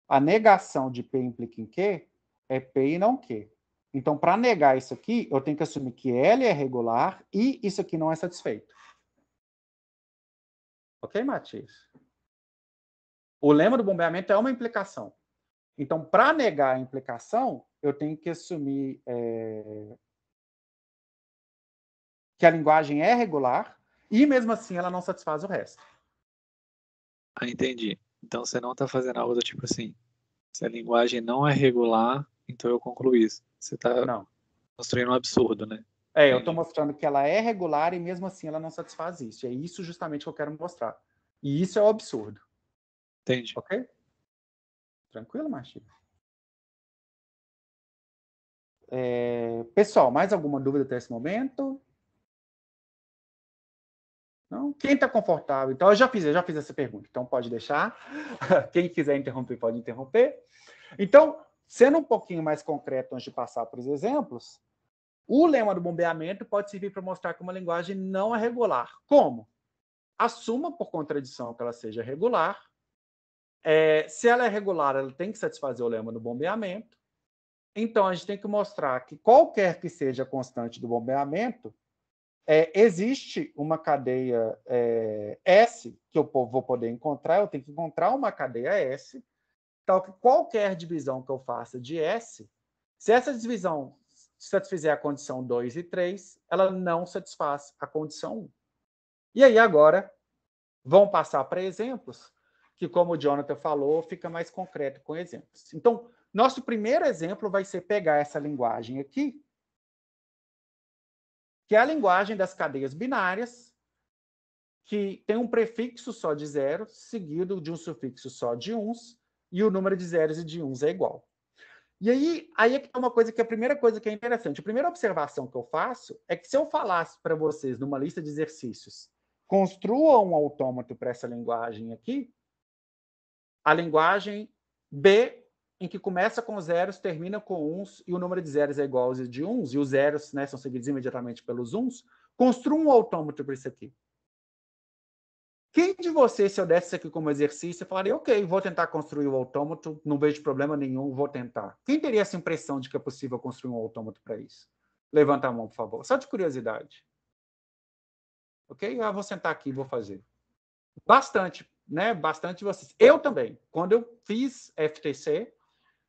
A negação de P implica em Q é P e não Q. Então, para negar isso aqui, eu tenho que assumir que L é regular e isso aqui não é satisfeito. Ok, Matias? O lema do bombeamento é uma implicação. Então, para negar a implicação, eu tenho que assumir que a linguagem é regular e, mesmo assim, ela não satisfaz o resto. Ah, entendi. Então você não está fazendo algo do tipo assim, se a linguagem não é regular, então eu concluo isso. Você está Não. construindo um absurdo, né? Eu estou mostrando que ela é regular e, mesmo assim, ela não satisfaz isso. E é isso justamente que eu quero mostrar. E isso é o absurdo. Entendi. Ok? Tranquilo, Martinho? Pessoal, mais alguma dúvida até esse momento? Não? Quem está confortável? Então, eu já fiz essa pergunta, então pode deixar. Quem quiser interromper, pode interromper. Então, sendo um pouquinho mais concreto antes de passar para os exemplos, o lema do bombeamento pode servir para mostrar que uma linguagem não é regular. Como? Assuma por contradição que ela seja regular. Se ela é regular, ela tem que satisfazer o lema do bombeamento. Então, a gente tem que mostrar que qualquer que seja a constante do bombeamento, existe uma cadeia S que eu vou poder encontrar. Eu tenho que encontrar uma cadeia S, tal que qualquer divisão que eu faça de S, se essa divisão satisfizer a condição 2 e 3, ela não satisfaz a condição 1. E aí, agora, vamos passar para exemplos, que, como o Jonathan falou, fica mais concreto com exemplos. Então, nosso primeiro exemplo vai ser pegar essa linguagem aqui, que é a linguagem das cadeias binárias, que tem um prefixo só de zero, seguido de um sufixo só de uns, e o número de zeros e de uns é igual. E aí é que é uma coisa que a primeira coisa que é interessante. A primeira observação que eu faço é que se eu falasse para vocês numa lista de exercícios, construa um autômato para essa linguagem aqui, a linguagem B, em que começa com zeros, termina com uns, e o número de zeros é igual ao de uns, e os zeros, né, são seguidos imediatamente pelos uns, construa um autômato para isso aqui. Quem de vocês, se eu desse isso aqui como exercício, falaria, ok, vou tentar construir o autômato, não vejo problema nenhum, vou tentar. Quem teria essa impressão de que é possível construir um autômato para isso? Levanta a mão, por favor. Só de curiosidade. Ok? Vou sentar aqui e vou fazer. Bastante, né? Bastante de vocês. Eu também. Quando eu fiz FTC,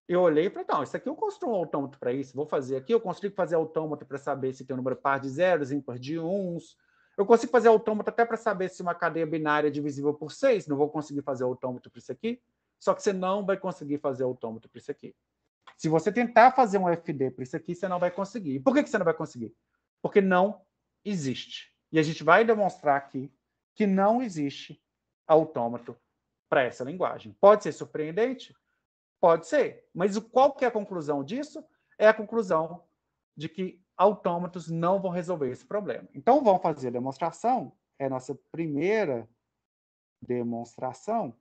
eu olhei e falei, não, isso aqui eu construo um autômato para isso, vou fazer aqui, eu consigo fazer autômato para saber se tem um número par de zeros, ímpar de uns. Eu consigo fazer autômato até para saber se uma cadeia binária é divisível por 6. Não vou conseguir fazer autômato para isso aqui. Só que você não vai conseguir fazer autômato para isso aqui. Se você tentar fazer um FD para isso aqui, você não vai conseguir. E por que você não vai conseguir? Porque não existe. E a gente vai demonstrar aqui que não existe autômato para essa linguagem. Pode ser surpreendente? Pode ser. Mas qual que é a conclusão disso? É a conclusão de que autômatos não vão resolver esse problema. Então, vamos fazer a demonstração. É a nossa primeira demonstração.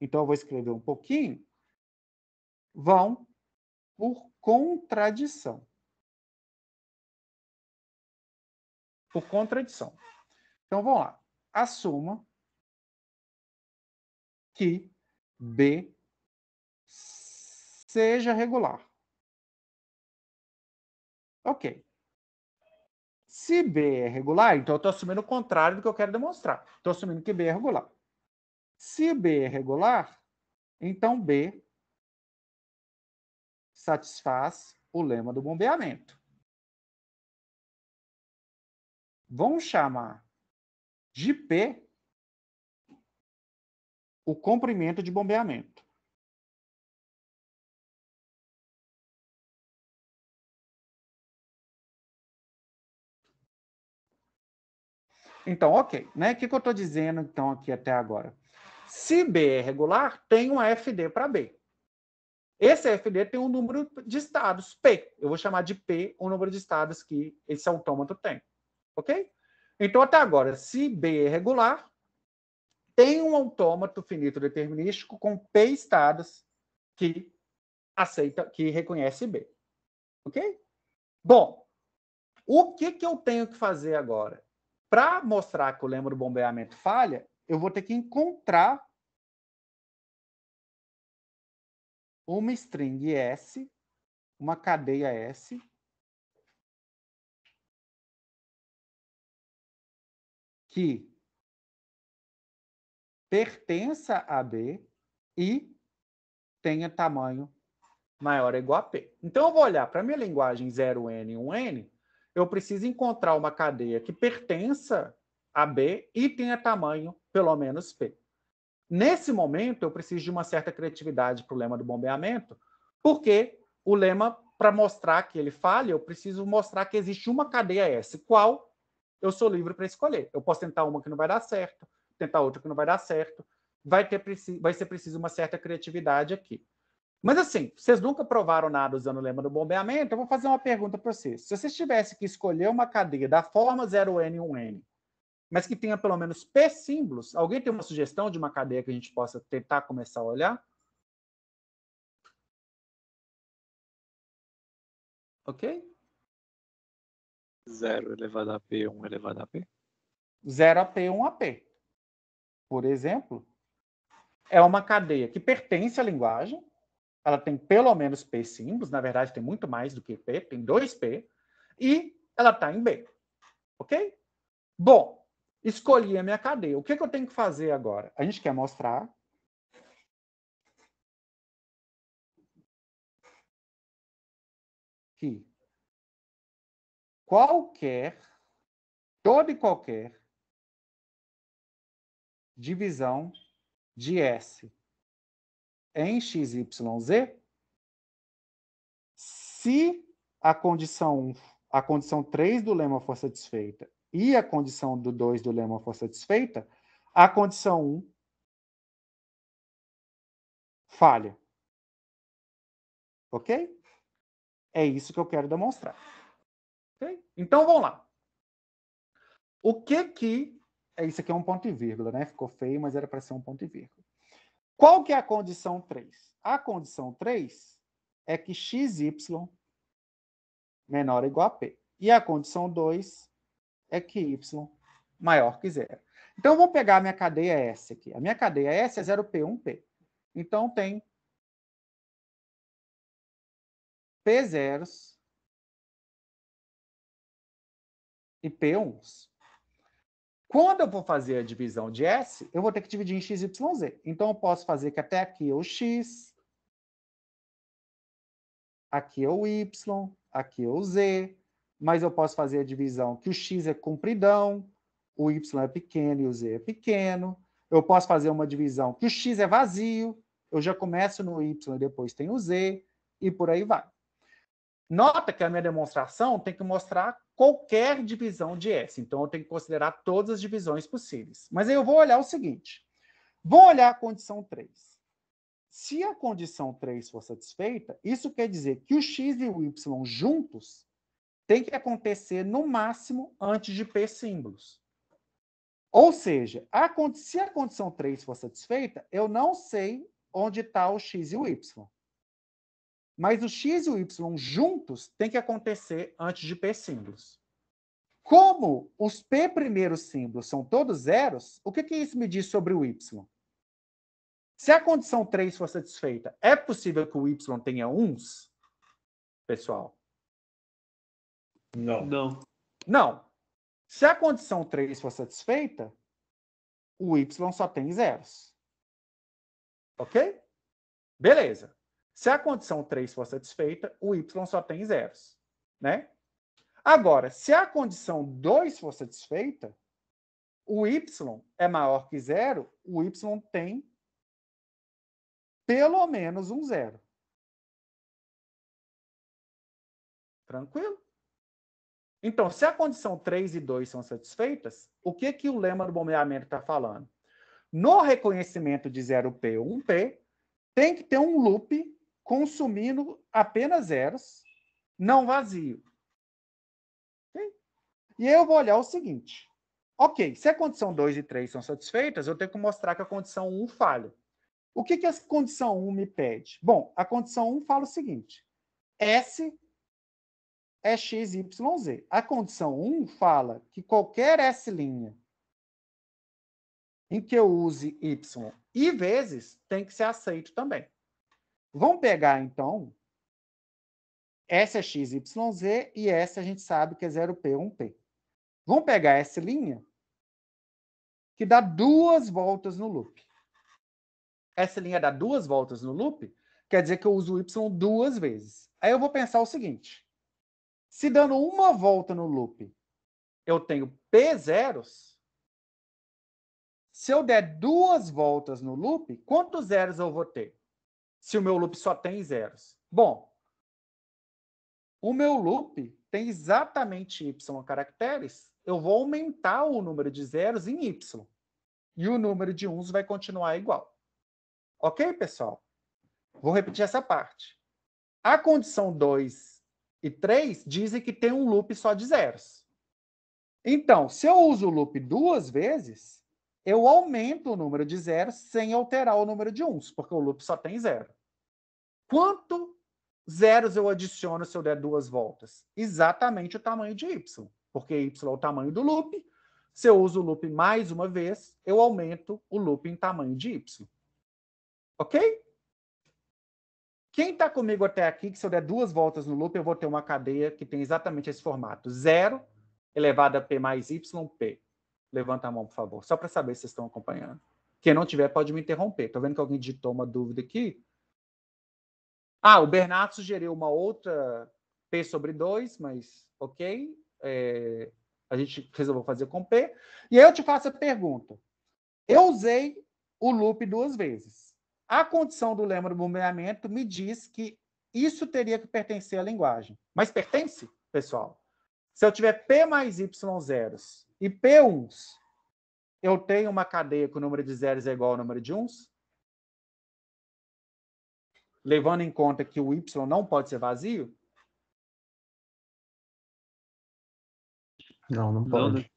Então, eu vou escrever um pouquinho. Vão por contradição. Por contradição. Então, vamos lá. Assuma que B seja regular. Ok. Se B é regular, então eu estou assumindo o contrário do que eu quero demonstrar. Estou assumindo que B é regular. Se B é regular, então B satisfaz o lema do bombeamento. Vamos chamar de P o comprimento de bombeamento. Então, ok. Né? O que eu estou dizendo, então, aqui até agora? Se B é regular, tem um FD para B. Esse FD tem um número de estados, P. Eu vou chamar de P o número de estados que esse autômato tem. Ok? Então, até agora, se B é regular, tem um autômato finito determinístico com P estados que aceita, que reconhece B. Ok? Bom, o que eu tenho que fazer agora? Para mostrar que o lema do bombeamento falha, eu vou ter que encontrar uma string S, uma cadeia S, que pertença a B e tenha tamanho maior ou igual a P. Então, eu vou olhar para a minha linguagem 0N e 1N, eu preciso encontrar uma cadeia que pertença a B e tenha tamanho pelo menos P. Nesse momento, eu preciso de uma certa criatividade para o lema do bombeamento, porque o lema, para mostrar que ele falha, eu preciso mostrar que existe uma cadeia S, qual eu sou livre para escolher. Eu posso tentar uma que não vai dar certo, tentar outra que não vai dar certo. Vai ser preciso uma certa criatividade aqui. Mas assim, vocês nunca provaram nada usando o lema do bombeamento, eu vou fazer uma pergunta para vocês. Se vocês tivessem que escolher uma cadeia da forma 0N e 1N, mas que tenha pelo menos P símbolos, alguém tem uma sugestão de uma cadeia que a gente possa tentar começar a olhar? Ok? 0 elevado a P, 1 elevado a P. 0 a P, 1 a P. Por exemplo, é uma cadeia que pertence à linguagem, ela tem pelo menos P símbolos, na verdade tem muito mais do que P, tem 2P, e ela está em B. Ok? Bom, escolhi a minha cadeia. O que eu tenho que fazer agora? A gente quer mostrar que toda e qualquer divisão de S em XYZ, se a condição 3 do lema for satisfeita e a condição do 2 do lema for satisfeita, a condição 1 falha. Ok? É isso que eu quero demonstrar. Okay? Então, vamos lá. O que... Isso aqui é um ponto e vírgula, né? Ficou feio, mas era para ser um ponto e vírgula. Qual que é a condição 3? A condição 3 é que XY menor ou igual a P. E a condição 2 é que Y maior que 0. Então, eu vou pegar a minha cadeia S aqui. A minha cadeia S é 0P, 1P. Então, tem P0s e P1s. Quando eu vou fazer a divisão de S, eu vou ter que dividir em x, y, z. Então, eu posso fazer que até aqui é o x, aqui é o y, aqui é o z, mas eu posso fazer a divisão que o x é compridão, o y é pequeno e o z é pequeno. Eu posso fazer uma divisão que o x é vazio, eu já começo no y e depois tem o z, e por aí vai. Nota que a minha demonstração tem que mostrar qualquer divisão de S. Então, eu tenho que considerar todas as divisões possíveis. Mas aí eu vou olhar o seguinte. Vou olhar a condição 3. Se a condição 3 for satisfeita, isso quer dizer que o x e o y juntos tem que acontecer no máximo antes de P símbolos. Ou seja, se a condição 3 for satisfeita, eu não sei onde está o x e o y. Mas o x e o y juntos tem que acontecer antes de P símbolos. Como os P primeiros símbolos são todos zeros, o que isso me diz sobre o y? Se a condição 3 for satisfeita, é possível que o y tenha uns, pessoal? Não. Não. Se a condição 3 for satisfeita, o y só tem zeros. Ok? Beleza. Se a condição 3 for satisfeita, o y só tem zeros. Né? Agora, se a condição 2 for satisfeita, o y é maior que zero, o y tem pelo menos um zero. Tranquilo? Então, se a condição 3 e 2 são satisfeitas, o que o lema do bombeamento está falando? No reconhecimento de 0P ou 1P, tem que ter um loop consumindo apenas zeros, não vazio. Okay? E aí eu vou olhar o seguinte. Ok, se a condição 2 e 3 são satisfeitas, eu tenho que mostrar que a condição 1 falha. O que a condição 1 me pede? Bom, a condição 1 fala o seguinte. S é x, y, z. A condição 1 fala que qualquer S' em que eu use y e vezes tem que ser aceito também. Vamos pegar, então, S é x, y, z e S a gente sabe que é 0p, 1p. Vamos pegar S', que dá 2 voltas no loop. S' dá 2 voltas no loop, quer dizer que eu uso o y 2 vezes. Aí eu vou pensar o seguinte. Se dando uma volta no loop, eu tenho p zeros, se eu der 2 voltas no loop, quantos zeros eu vou ter? Se o meu loop só tem zeros. Bom, o meu loop tem exatamente y caracteres, eu vou aumentar o número de zeros em y. E o número de uns vai continuar igual. Ok, pessoal? Vou repetir essa parte. A condição 2 e 3 dizem que tem um loop só de zeros. Então, se eu uso o loop 2 vezes, eu aumento o número de zeros sem alterar o número de uns, porque o loop só tem zero. Quanto zeros eu adiciono se eu der 2 voltas? Exatamente o tamanho de y, porque y é o tamanho do loop. Se eu uso o loop mais uma vez, eu aumento o loop em tamanho de y. Ok? Quem está comigo até aqui, que se eu der 2 voltas no loop, eu vou ter uma cadeia que tem exatamente esse formato. 0 elevado a p mais y, p. Levanta a mão, por favor, só para saber se vocês estão acompanhando. Quem não tiver, pode me interromper. Estou vendo que alguém digitou uma dúvida aqui. O Bernardo sugeriu uma outra p sobre 2, mas ok. A gente resolveu fazer com p. E aí eu te faço a pergunta. Eu usei o loop 2 vezes. A condição do lema do bombeamento me diz que isso teria que pertencer à linguagem. Mas pertence, pessoal? Se eu tiver p mais y zeros e p uns, eu tenho uma cadeia que o número de zeros é igual ao número de uns? Levando em conta que o y não pode ser vazio? Não pode. Né?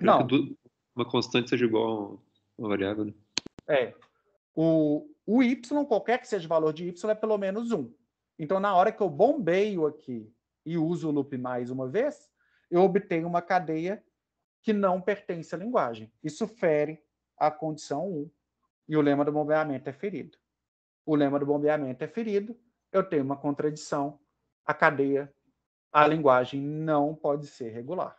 Não. Que uma constante seja igual a uma variável, né? O y, qualquer que seja o valor de y, é pelo menos 1. Então, na hora que eu bombeio aqui e uso o loop mais uma vez, eu obtenho uma cadeia que não pertence à linguagem. Isso fere a condição 1. E o lema do bombeamento é ferido. O lema do bombeamento é ferido, eu tenho uma contradição, a linguagem não pode ser regular.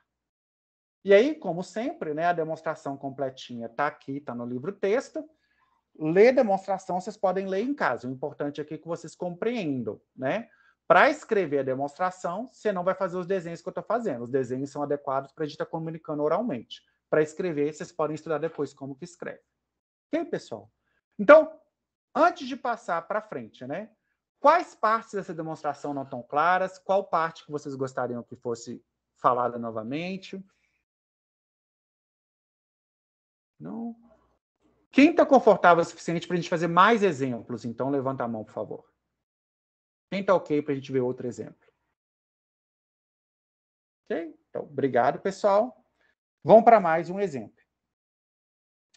E aí, como sempre, né, a demonstração completinha está aqui, está no livro texto. Ler demonstração, vocês podem ler em casa. O importante aqui é que vocês compreendam, né? Para escrever a demonstração, você não vai fazer os desenhos que eu estou fazendo. Os desenhos são adequados para a gente estar comunicando oralmente. Para escrever, vocês podem estudar depois como que escreve. Ok, pessoal? Então, antes de passar para frente, né? Quais partes dessa demonstração não estão claras? Qual parte que vocês gostariam que fosse falada novamente? Não? Quem está confortável o suficiente para a gente fazer mais exemplos? Então, levanta a mão, por favor. Quem está ok para a gente ver outro exemplo? Ok? Então, obrigado, pessoal. Vamos para mais um exemplo.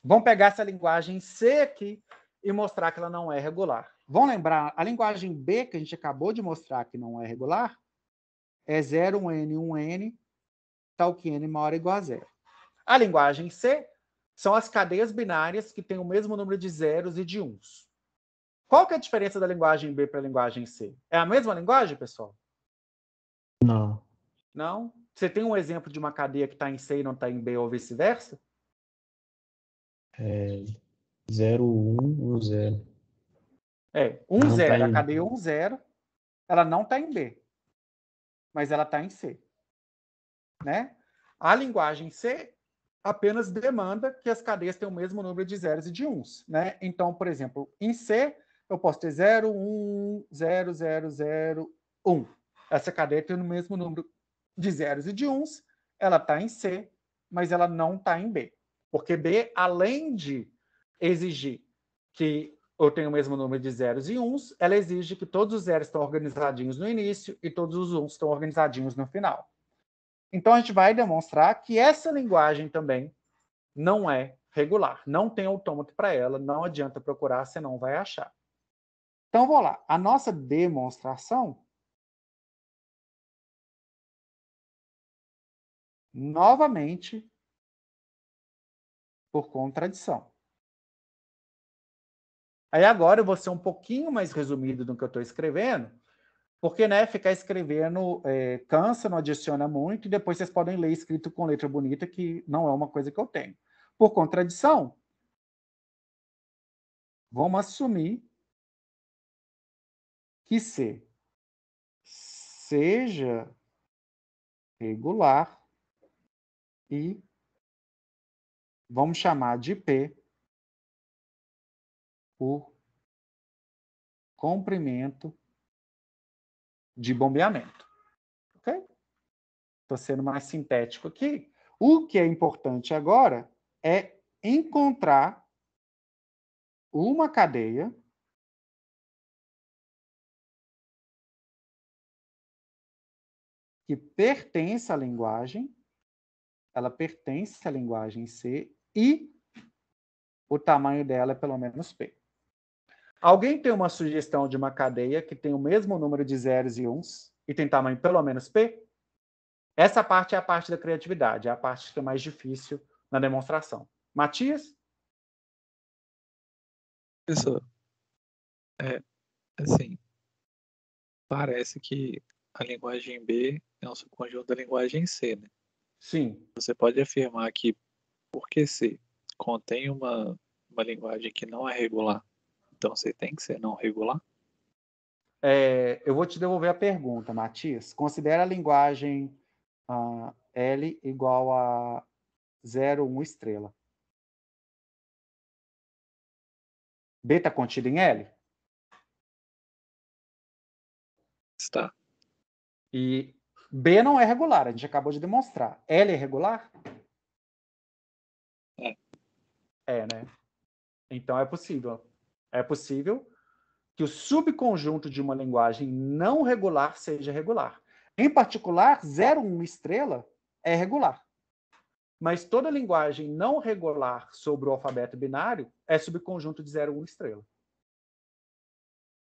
Vamos pegar essa linguagem C aqui e mostrar que ela não é regular. Vamos lembrar, a linguagem B, que a gente acabou de mostrar que não é regular, é 0, 1n, 1n, tal que n maior ou igual a 0. A linguagem C são as cadeias binárias que têm o mesmo número de zeros e de uns. Qual que é a diferença da linguagem B para a linguagem C? É a mesma linguagem, pessoal? Não. Não? Você tem um exemplo de uma cadeia que está em C e não está em B ou vice-versa? 0, 1, 1, 0. 1, 0. A cadeia 1, 0, ela não está em B, mas ela está em C. Né? A linguagem C apenas demanda que as cadeias tenham o mesmo número de zeros e de uns. Né? Então, por exemplo, em C, eu posso ter 0, 1, 0, 0, 0, 1. Essa cadeia tem o mesmo número de zeros e de uns, ela está em C, mas ela não está em B. Porque B, além de exigir que eu tenho o mesmo número de zeros e uns, ela exige que todos os zeros estão organizadinhos no início e todos os uns estão organizadinhos no final. Então, a gente vai demonstrar que essa linguagem também não é regular. Não tem autômato para ela, não adianta procurar, você não vai achar. Então, vou lá. A nossa demonstração, novamente, por contradição. Aí agora eu vou ser um pouquinho mais resumido do que eu estou escrevendo, porque, né, ficar escrevendo cansa, não adiciona muito, e depois vocês podem ler escrito com letra bonita, que não é uma coisa que eu tenho. Por contradição, vamos assumir que C seja regular e vamos chamar de P o comprimento de bombeamento. Ok? Estou sendo mais sintético aqui. O que é importante agora é encontrar uma cadeia que pertence à linguagem, ela pertence à linguagem C e o tamanho dela é pelo menos P. Alguém tem uma sugestão de uma cadeia que tem o mesmo número de zeros e uns e tem tamanho pelo menos P? Essa parte é a parte da criatividade, é a parte que é mais difícil na demonstração. Matias? Professor, assim, parece que a linguagem B é um subconjunto da linguagem C, né? Sim. Você pode afirmar que, porque C contém uma linguagem que não é regular, então C tem que ser não regular? Eu vou te devolver a pergunta, Matias. Considera a linguagem L igual a 0, 1 estrela. B está contido em L? Está. E B não é regular, a gente acabou de demonstrar. L é regular? Né? Então é possível. É possível que o subconjunto de uma linguagem não regular seja regular. Em particular, 0, 1 estrela é regular. Mas toda linguagem não regular sobre o alfabeto binário é subconjunto de 0, 1 estrela.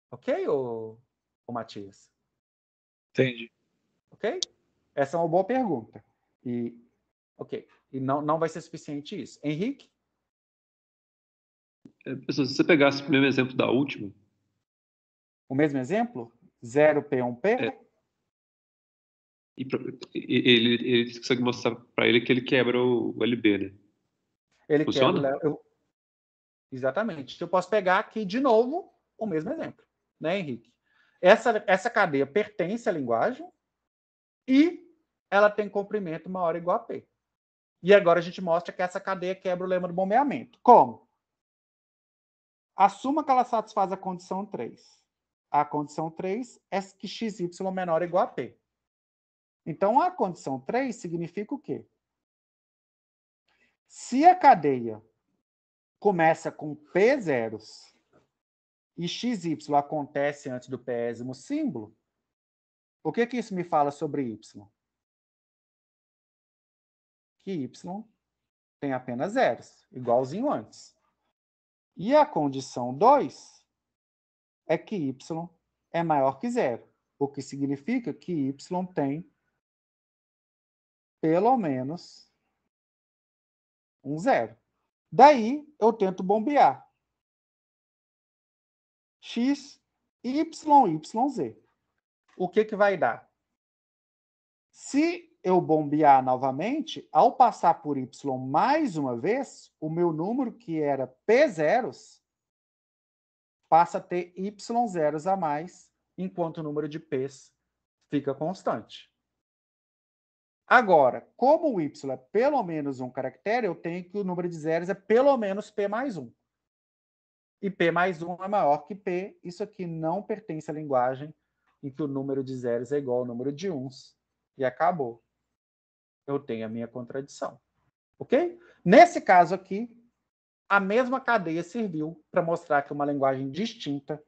Ok, ô Matias? Entendi. Ok? Essa é uma boa pergunta. Ok. E não vai ser suficiente isso. Henrique? Se você pegasse o mesmo exemplo da última... O mesmo exemplo? 0P, 1P? Ele consegue mostrar para ele que ele quebra o LB, né? Ele Funciona? quebra... Exatamente. Eu posso pegar aqui, de novo, o mesmo exemplo. Né, Henrique? Essa cadeia pertence à linguagem e ela tem comprimento maior ou igual a P. E agora a gente mostra que essa cadeia quebra o lema do bombeamento. Como? Assuma que ela satisfaz a condição 3. A condição 3 é que xy menor ou igual a P. Então, a condição 3 significa o quê? Se a cadeia começa com P zeros e xy acontece antes do pésimo símbolo, o que isso me fala sobre y? Que y tem apenas zeros, igualzinho antes. E a condição 2 é que y é maior que zero, o que significa que y tem pelo menos um zero. Daí, eu tento bombear. X, Y, YZ. O que vai dar? Se eu bombear novamente, ao passar por Y mais uma vez, o meu número, que era P zeros, passa a ter Y zeros a mais, enquanto o número de P's fica constante. Agora, como o Y é pelo menos um caractere, eu tenho que o número de zeros é pelo menos P mais 1. E P mais 1 é maior que P. Isso aqui não pertence à linguagem em que o número de zeros é igual ao número de uns. E acabou. Eu tenho a minha contradição. Ok? Nesse caso aqui, a mesma cadeia serviu para mostrar que uma linguagem distinta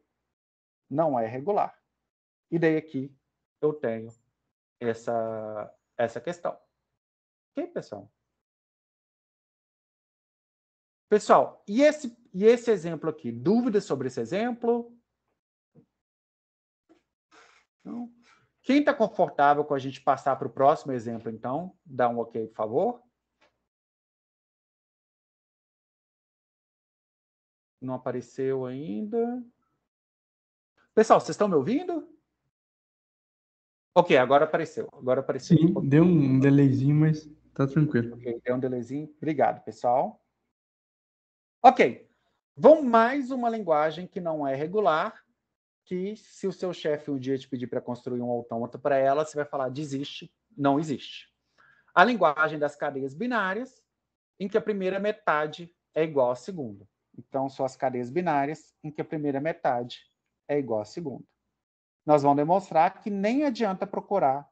não é regular. E daí aqui eu tenho essa questão. Ok, pessoal? Pessoal, e esse exemplo aqui? Dúvidas sobre esse exemplo? Não? Quem está confortável com a gente passar para o próximo exemplo, então? Dá um ok, por favor. Não apareceu ainda. Pessoal, vocês estão me ouvindo? Ok, agora apareceu. Agora apareceu. Sim, deu um delayzinho, mas tá tranquilo. Ok, deu um delayzinho. Obrigado, pessoal. Ok. Vamos mais uma linguagem que não é regular, que se o seu chefe um dia te pedir para construir um autômato para ela, você vai falar desiste, não existe. A linguagem das cadeias binárias, em que a primeira metade é igual à segunda. Então, são as cadeias binárias em que a primeira metade é igual à segunda. Nós vamos demonstrar que nem adianta procurar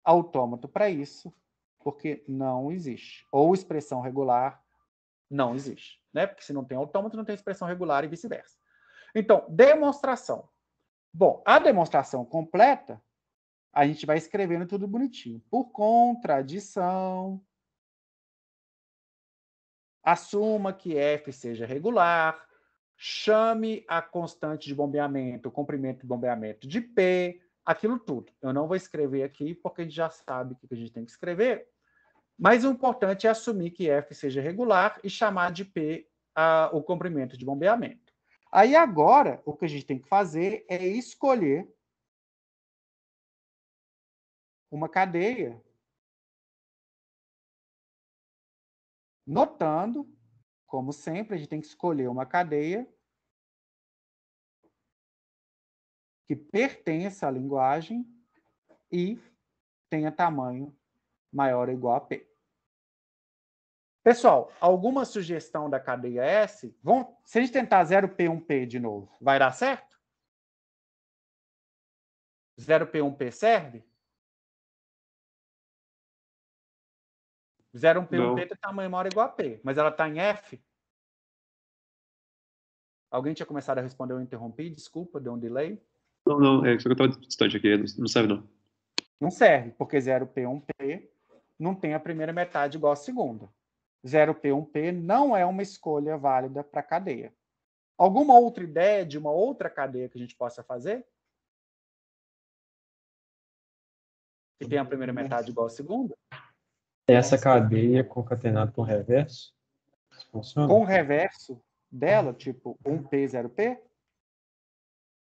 autômato para isso, porque não existe. Ou expressão regular não existe, né? Porque se não tem autômato, não tem expressão regular e vice-versa. Então, demonstração. Bom, a demonstração completa, a gente vai escrevendo tudo bonitinho. Por contradição, assuma que F seja regular, chame a constante de bombeamento, o comprimento de bombeamento de P, aquilo tudo. Eu não vou escrever aqui, porque a gente já sabe o que a gente tem que escrever, mas o importante é assumir que F seja regular e chamar de P o comprimento de bombeamento. Aí agora, o que a gente tem que fazer é escolher uma cadeia, notando, como sempre, a gente tem que escolher uma cadeia que pertença à linguagem e tenha tamanho maior ou igual a P. Pessoal, alguma sugestão da cadeia S? Se a gente tentar 0P, 1P de novo, vai dar certo? 0P, 1P serve? 0P, 1P tem tamanho maior ou igual a P, mas ela está em F? Alguém tinha começado a responder, eu interrompi, desculpa, deu um delay. Não, é só que eu estava distante aqui, não serve não. Não serve, porque 0P, 1P não tem a primeira metade igual à segunda. 0P, 1P não é uma escolha válida para a cadeia. Alguma outra ideia de uma outra cadeia que a gente possa fazer? Que tem a primeira metade igual à segunda? Essa cadeia concatenada com reverso? Funciona? Com o reverso dela, tipo 1P, 0P?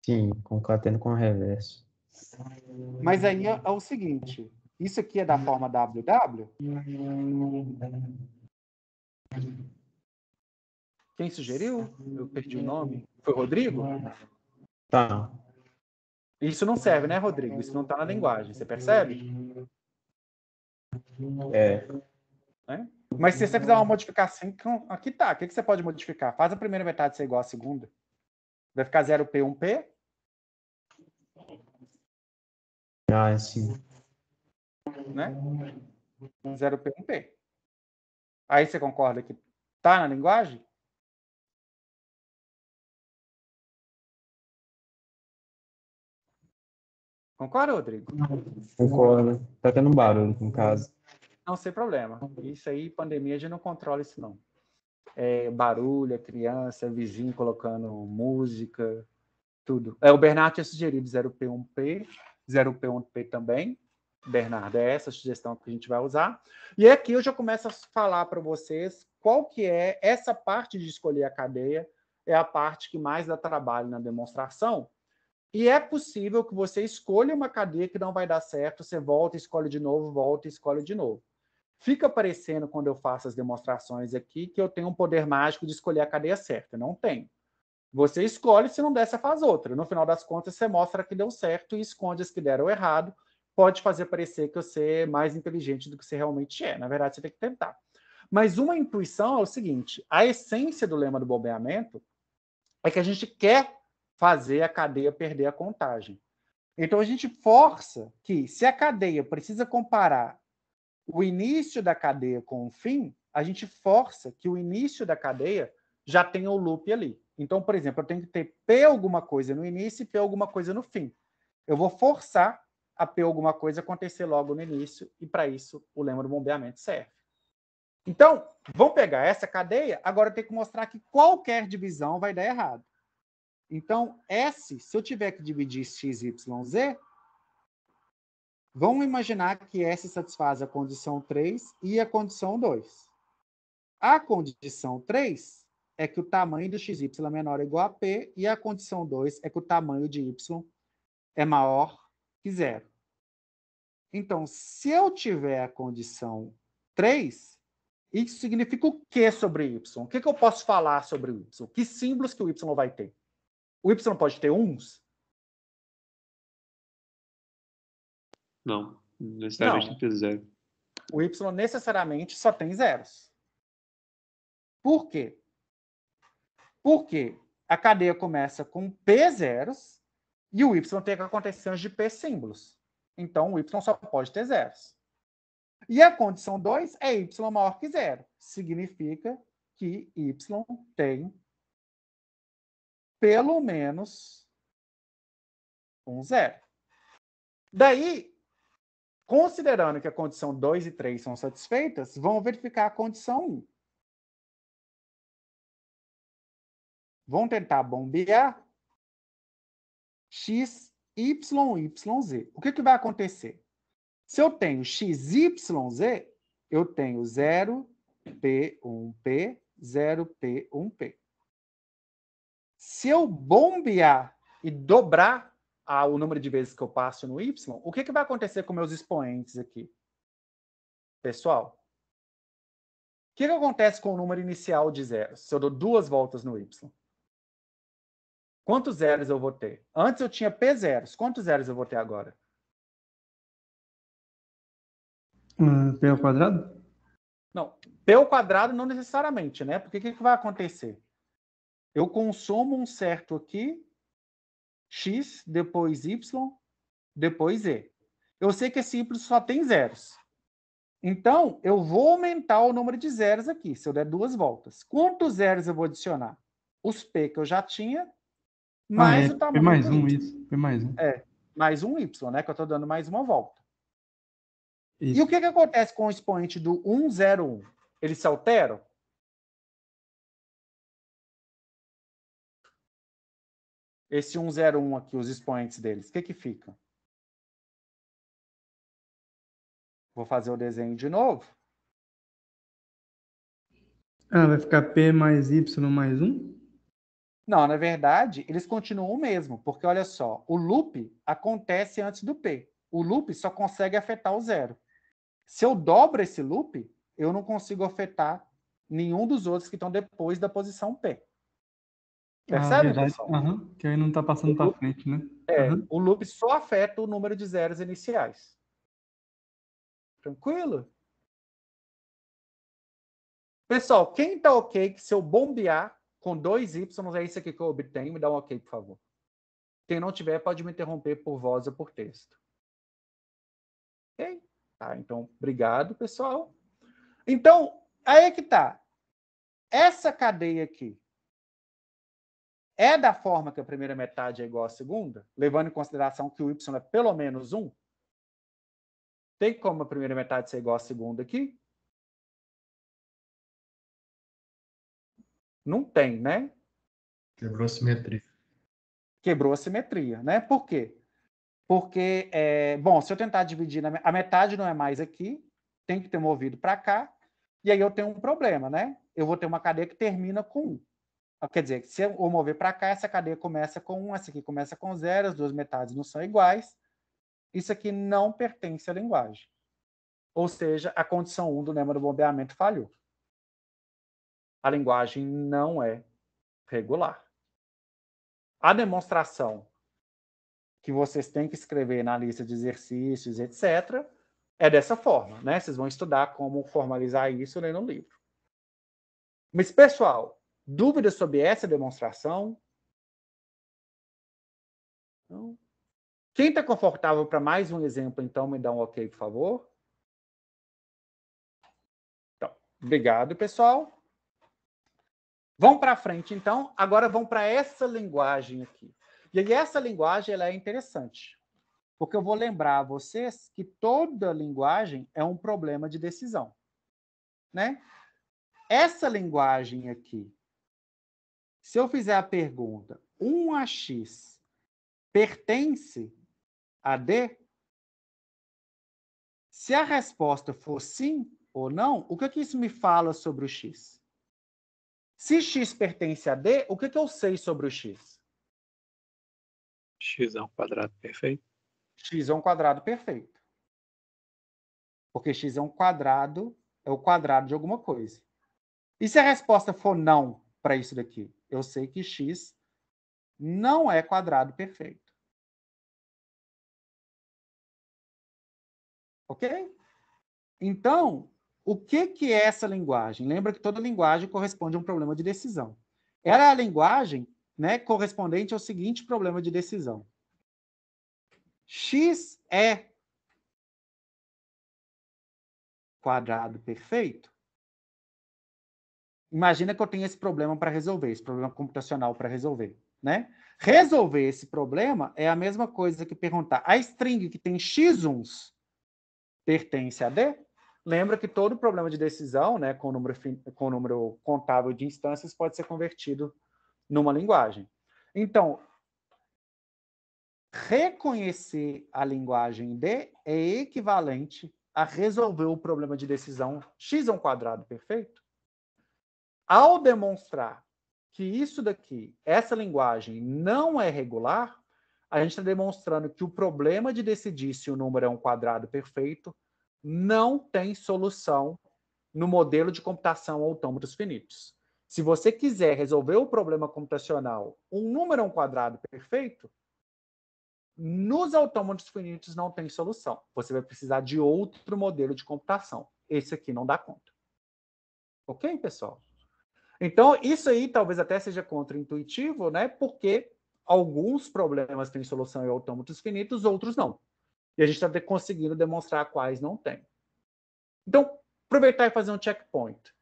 Sim, concateno com reverso. Mas aí é o seguinte, isso aqui é da forma WW? Quem sugeriu? Eu perdi o nome. Foi o Rodrigo? Tá. Isso não serve, né, Rodrigo? Isso não está na linguagem, você percebe? É. Né? Mas se você fizer uma modificação, aqui tá. O que você pode modificar? Faz a primeira metade ser igual à segunda. Vai ficar 0P, 1P? Ah, sim. Né? 0P, 1P. Aí você concorda que tá na linguagem? Concorda, Rodrigo? Concordo. Tá tendo um barulho aqui em casa. Não, sem problema. Isso aí, pandemia, a gente não controla isso, não. É barulho, é criança, é vizinho colocando música, tudo. O Bernardo tinha sugerido 0P, 1P, 0P, 1P também. Bernardo, é essa a sugestão que a gente vai usar. E aqui eu já começo a falar para vocês qual que é essa parte de escolher a cadeia, é a parte que mais dá trabalho na demonstração. E é possível que você escolha uma cadeia que não vai dar certo, você volta, escolhe de novo, volta e escolhe de novo. Fica parecendo, quando eu faço as demonstrações aqui, que eu tenho um poder mágico de escolher a cadeia certa. Não tem. Você escolhe, se não der, você faz outra. No final das contas, você mostra que deu certo e esconde as que deram errado. Pode fazer parecer que você é mais inteligente do que você realmente é. Na verdade, você tem que tentar. Mas uma intuição é o seguinte, a essência do lema do bombeamento é que a gente quer fazer a cadeia perder a contagem. Então, a gente força que, se a cadeia precisa comparar o início da cadeia com o fim, a gente força que o início da cadeia já tenha o loop ali. Então, por exemplo, eu tenho que ter P alguma coisa no início e P alguma coisa no fim. Eu vou forçar a P alguma coisa acontecer logo no início, e para isso o lema do bombeamento serve. Então, vamos pegar essa cadeia, agora eu tenho que mostrar que qualquer divisão vai dar errado. Então, S, se eu tiver que dividir x, y, z, vamos imaginar que S satisfaz a condição 3 e a condição 2. A condição 3 é que o tamanho do xy é menor ou igual a P, e a condição 2 é que o tamanho de y é maior que 0. Então, se eu tiver a condição 3, isso significa o que sobre y? O que eu posso falar sobre o y? Que símbolos que o y vai ter? O y pode ter uns? Não, necessariamente tem que ter 0. O y necessariamente só tem zeros. Por quê? Porque a cadeia começa com P zeros e o y tem que acontecer antes de P símbolos. Então, o y só pode ter zeros. E a condição 2 é y maior que 0. Significa que y tem pelo menos um zero. Daí, considerando que a condição 2 e 3 são satisfeitas, vamos verificar a condição 1. Vamos tentar bombear x, y, z. O que vai acontecer? Se eu tenho x, y, z, eu tenho 0, p, 1p, 0p, 1p. Se eu bombear e dobrar o número de vezes que eu passo no y, o que vai acontecer com meus expoentes aqui? Pessoal, o que acontece com o número inicial de zeros se eu dou 2 voltas no y? Quantos zeros eu vou ter? Antes eu tinha p zeros. Quantos zeros eu vou ter agora? P ao quadrado? Não, p ao quadrado não necessariamente, né? Porque o que vai acontecer? Eu consumo um certo aqui, x, depois y, depois z. Eu sei que esse y só tem zeros. Então, eu vou aumentar o número de zeros aqui, se eu der 2 voltas. Quantos zeros eu vou adicionar? Os p que eu já tinha, mais o tamanho P mais do um, y. isso. P mais um. Mais um y, né? Que eu estou dando mais uma volta. Isso. E o que acontece com o expoente do 1, 0, 1? Eles se alteram? Esse 1, 0, 1 aqui, os expoentes deles, o que fica? Vou fazer o desenho de novo. Vai ficar P mais Y mais 1? Não, na verdade, eles continuam o mesmo, porque olha só, o loop acontece antes do P. O loop só consegue afetar o 0. Se eu dobro esse loop, eu não consigo afetar nenhum dos outros que estão depois da posição P. Percebe, Verdade. pessoal? Que aí não está passando para frente, né? O loop só afeta o número de zeros iniciais. Tranquilo? Pessoal, quem está ok que se eu bombear com 2 y, é isso aqui que eu obtenho, me dá um ok, por favor. Quem não tiver, pode me interromper por voz ou por texto. Ok? Tá, então, obrigado, pessoal. Então, aí é que tá. Essa cadeia aqui é da forma que a primeira metade é igual à segunda, levando em consideração que o y é pelo menos 1? Tem como a primeira metade ser igual à segunda aqui? Não tem, né? Quebrou a simetria. Quebrou a simetria, né? Por quê? Porque, bom, se eu tentar dividir, a metade não é mais aqui, tem que ter movido para cá, e aí eu tenho um problema, né? Eu vou ter uma cadeia que termina com 1. Quer dizer, se eu mover para cá, essa cadeia começa com 1, essa aqui começa com 0, as duas metades não são iguais. Isso aqui não pertence à linguagem. Ou seja, a condição 1 do lema do bombeamento falhou. A linguagem não é regular. A demonstração que vocês têm que escrever na lista de exercícios, etc., é dessa forma, né? Vocês vão estudar como formalizar isso lendo o livro. Mas, pessoal, dúvidas sobre essa demonstração? Não? Quem está confortável para mais um exemplo, então, me dá um ok, por favor? Então, Obrigado, pessoal. Vamos para frente, então. Agora vamos para essa linguagem aqui. E aí, essa linguagem ela é interessante, porque eu vou lembrar a vocês que toda linguagem é um problema de decisão, né? Essa linguagem aqui, se eu fizer a pergunta, 1AX pertence a D? Se a resposta for sim ou não, o que isso me fala sobre o X? Se X pertence a D, o que eu sei sobre o X? X é um quadrado perfeito. X é um quadrado perfeito. Porque X é um quadrado, é o quadrado de alguma coisa. E se a resposta for não para isso daqui? Eu sei que X não é quadrado perfeito. Ok? Então, o que é essa linguagem? Lembra que toda linguagem corresponde a um problema de decisão. Ela é a linguagem, né, correspondente ao seguinte problema de decisão. X é quadrado perfeito? Imagina que eu tenho esse problema para resolver, esse problema computacional para resolver, né? Resolver esse problema é a mesma coisa que perguntar: a string que tem x1s pertence a D? Lembra que todo problema de decisão, né, com número contável de instâncias, pode ser convertido numa linguagem. Então, reconhecer a linguagem D é equivalente a resolver o problema de decisão x é um quadrado perfeito? Ao demonstrar que isso daqui, essa linguagem, não é regular, a gente está demonstrando que o problema de decidir se o número é um quadrado perfeito não tem solução no modelo de computação autômatos finitos. Se você quiser resolver o problema computacional, um número é um quadrado perfeito, nos autômatos finitos não tem solução. Você vai precisar de outro modelo de computação. Esse aqui não dá conta. Ok, pessoal? Então, isso aí talvez até seja contraintuitivo, né? Porque alguns problemas têm solução em autômatos finitos, outros não. E a gente está conseguindo demonstrar quais não tem. Então, aproveitar e fazer um checkpoint.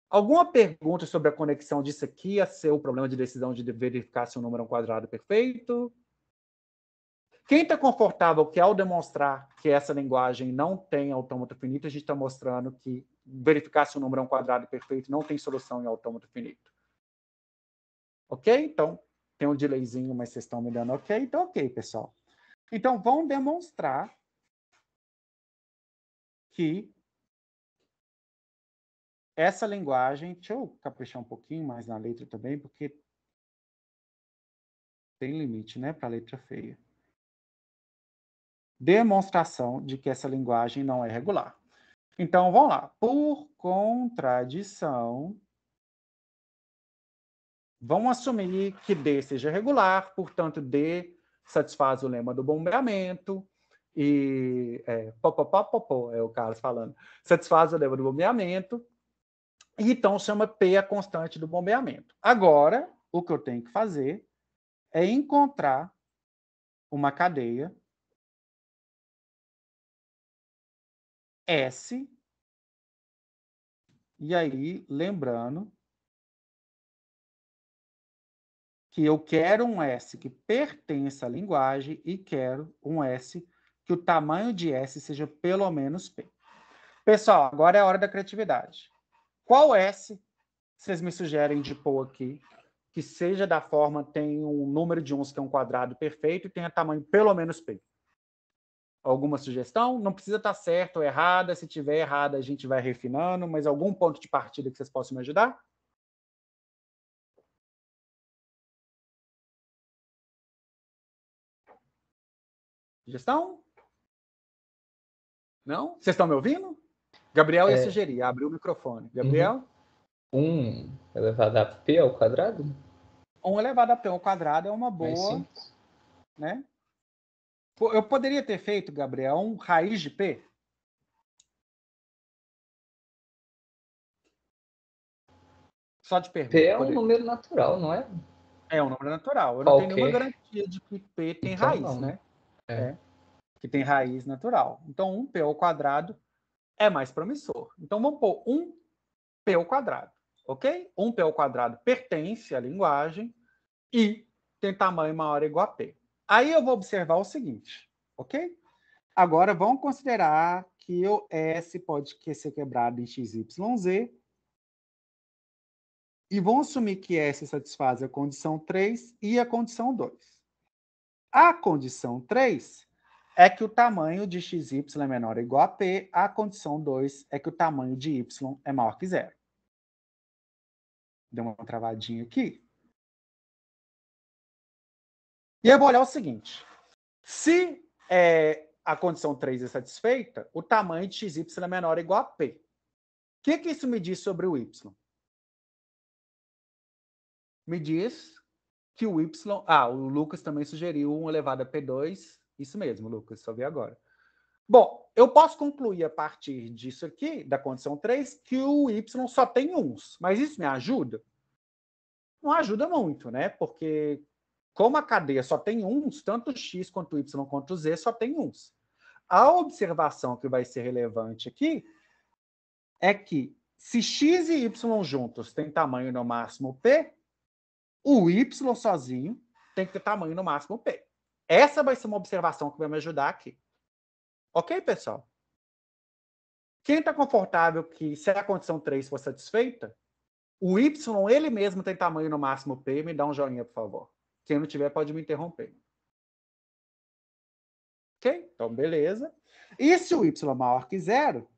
Alguma pergunta sobre a conexão disso aqui a ser o problema de decisão de verificar se o número é um quadrado perfeito? Quem está confortável que, ao demonstrar que essa linguagem não tem autômato finito, a gente está mostrando que verificar se o número é um quadrado perfeito não tem solução em autômato finito? Ok? Então, tem um delayzinho, mas vocês estão me dando ok? Então, ok, pessoal. Então, vamos demonstrar que essa linguagem... Deixa eu caprichar um pouquinho mais na letra também, porque tem limite, né, para a letra feia. Demonstração de que essa linguagem não é regular. Então, vamos lá. Por contradição, vamos assumir que D seja regular, portanto, D satisfaz o lema do bombeamento, e é o Carlos falando, satisfaz o lema do bombeamento, e então chama P a constante do bombeamento. Agora, o que eu tenho que fazer é encontrar uma cadeia S, e aí, lembrando que eu quero um S que pertença à linguagem e quero um S que o tamanho de S seja pelo menos P. Pessoal, agora é a hora da criatividade. Qual S vocês me sugerem de pôr aqui que seja da forma, tem um número de uns que é um quadrado perfeito e tenha tamanho pelo menos P? Alguma sugestão? Não precisa estar certo ou errada. Se tiver errada, a gente vai refinando, mas algum ponto de partida que vocês possam me ajudar? Sugestão? Não? Vocês estão me ouvindo? Gabriel ia sugerir, abriu o microfone. Gabriel? 1 elevado a P ao quadrado? 1 elevado a P ao quadrado é uma boa, né? Eu poderia ter feito, Gabriel, um raiz de P? Só de pergunta. P é um número natural, não é? É um número natural. Eu não tenho nenhuma garantia de que P tem então, raiz, não, né? Que tem raiz natural. Então, 1P ao quadrado é mais promissor. Então, vamos pôr 1 1p ao quadrado, ok? 1p ao quadrado pertence à linguagem e tem tamanho maior ou igual a p. Aí eu vou observar o seguinte, ok? Agora, vamos considerar que o S pode ser quebrado em x, y, z. E vamos assumir que S satisfaz a condição 3 e a condição 2. A condição 3 é que o tamanho de xy é menor ou igual a p. A condição 2 é que o tamanho de y é maior que zero. Deu uma travadinha aqui. E eu vou olhar o seguinte. Se a condição 3 é satisfeita, o tamanho de xy é menor ou igual a p. O que isso me diz sobre o y? Me diz que o y... o Lucas também sugeriu 1 elevado a P2. Isso mesmo, Lucas, só vi agora. Bom, eu posso concluir a partir disso aqui, da condição 3, que o y só tem uns. Mas isso me ajuda? Não ajuda muito, né? Porque como a cadeia só tem uns, tanto x quanto y quanto z só tem uns. A observação que vai ser relevante aqui é que se x e y juntos têm tamanho no máximo p, o y sozinho tem que ter tamanho no máximo p. Essa vai ser uma observação que vai me ajudar aqui. Ok, pessoal? Quem está confortável que, se a condição 3 for satisfeita, o y, ele mesmo tem tamanho no máximo p, me dá um joinha, por favor. Quem não tiver, pode me interromper. Ok? Então, beleza. E se o y é maior que zero,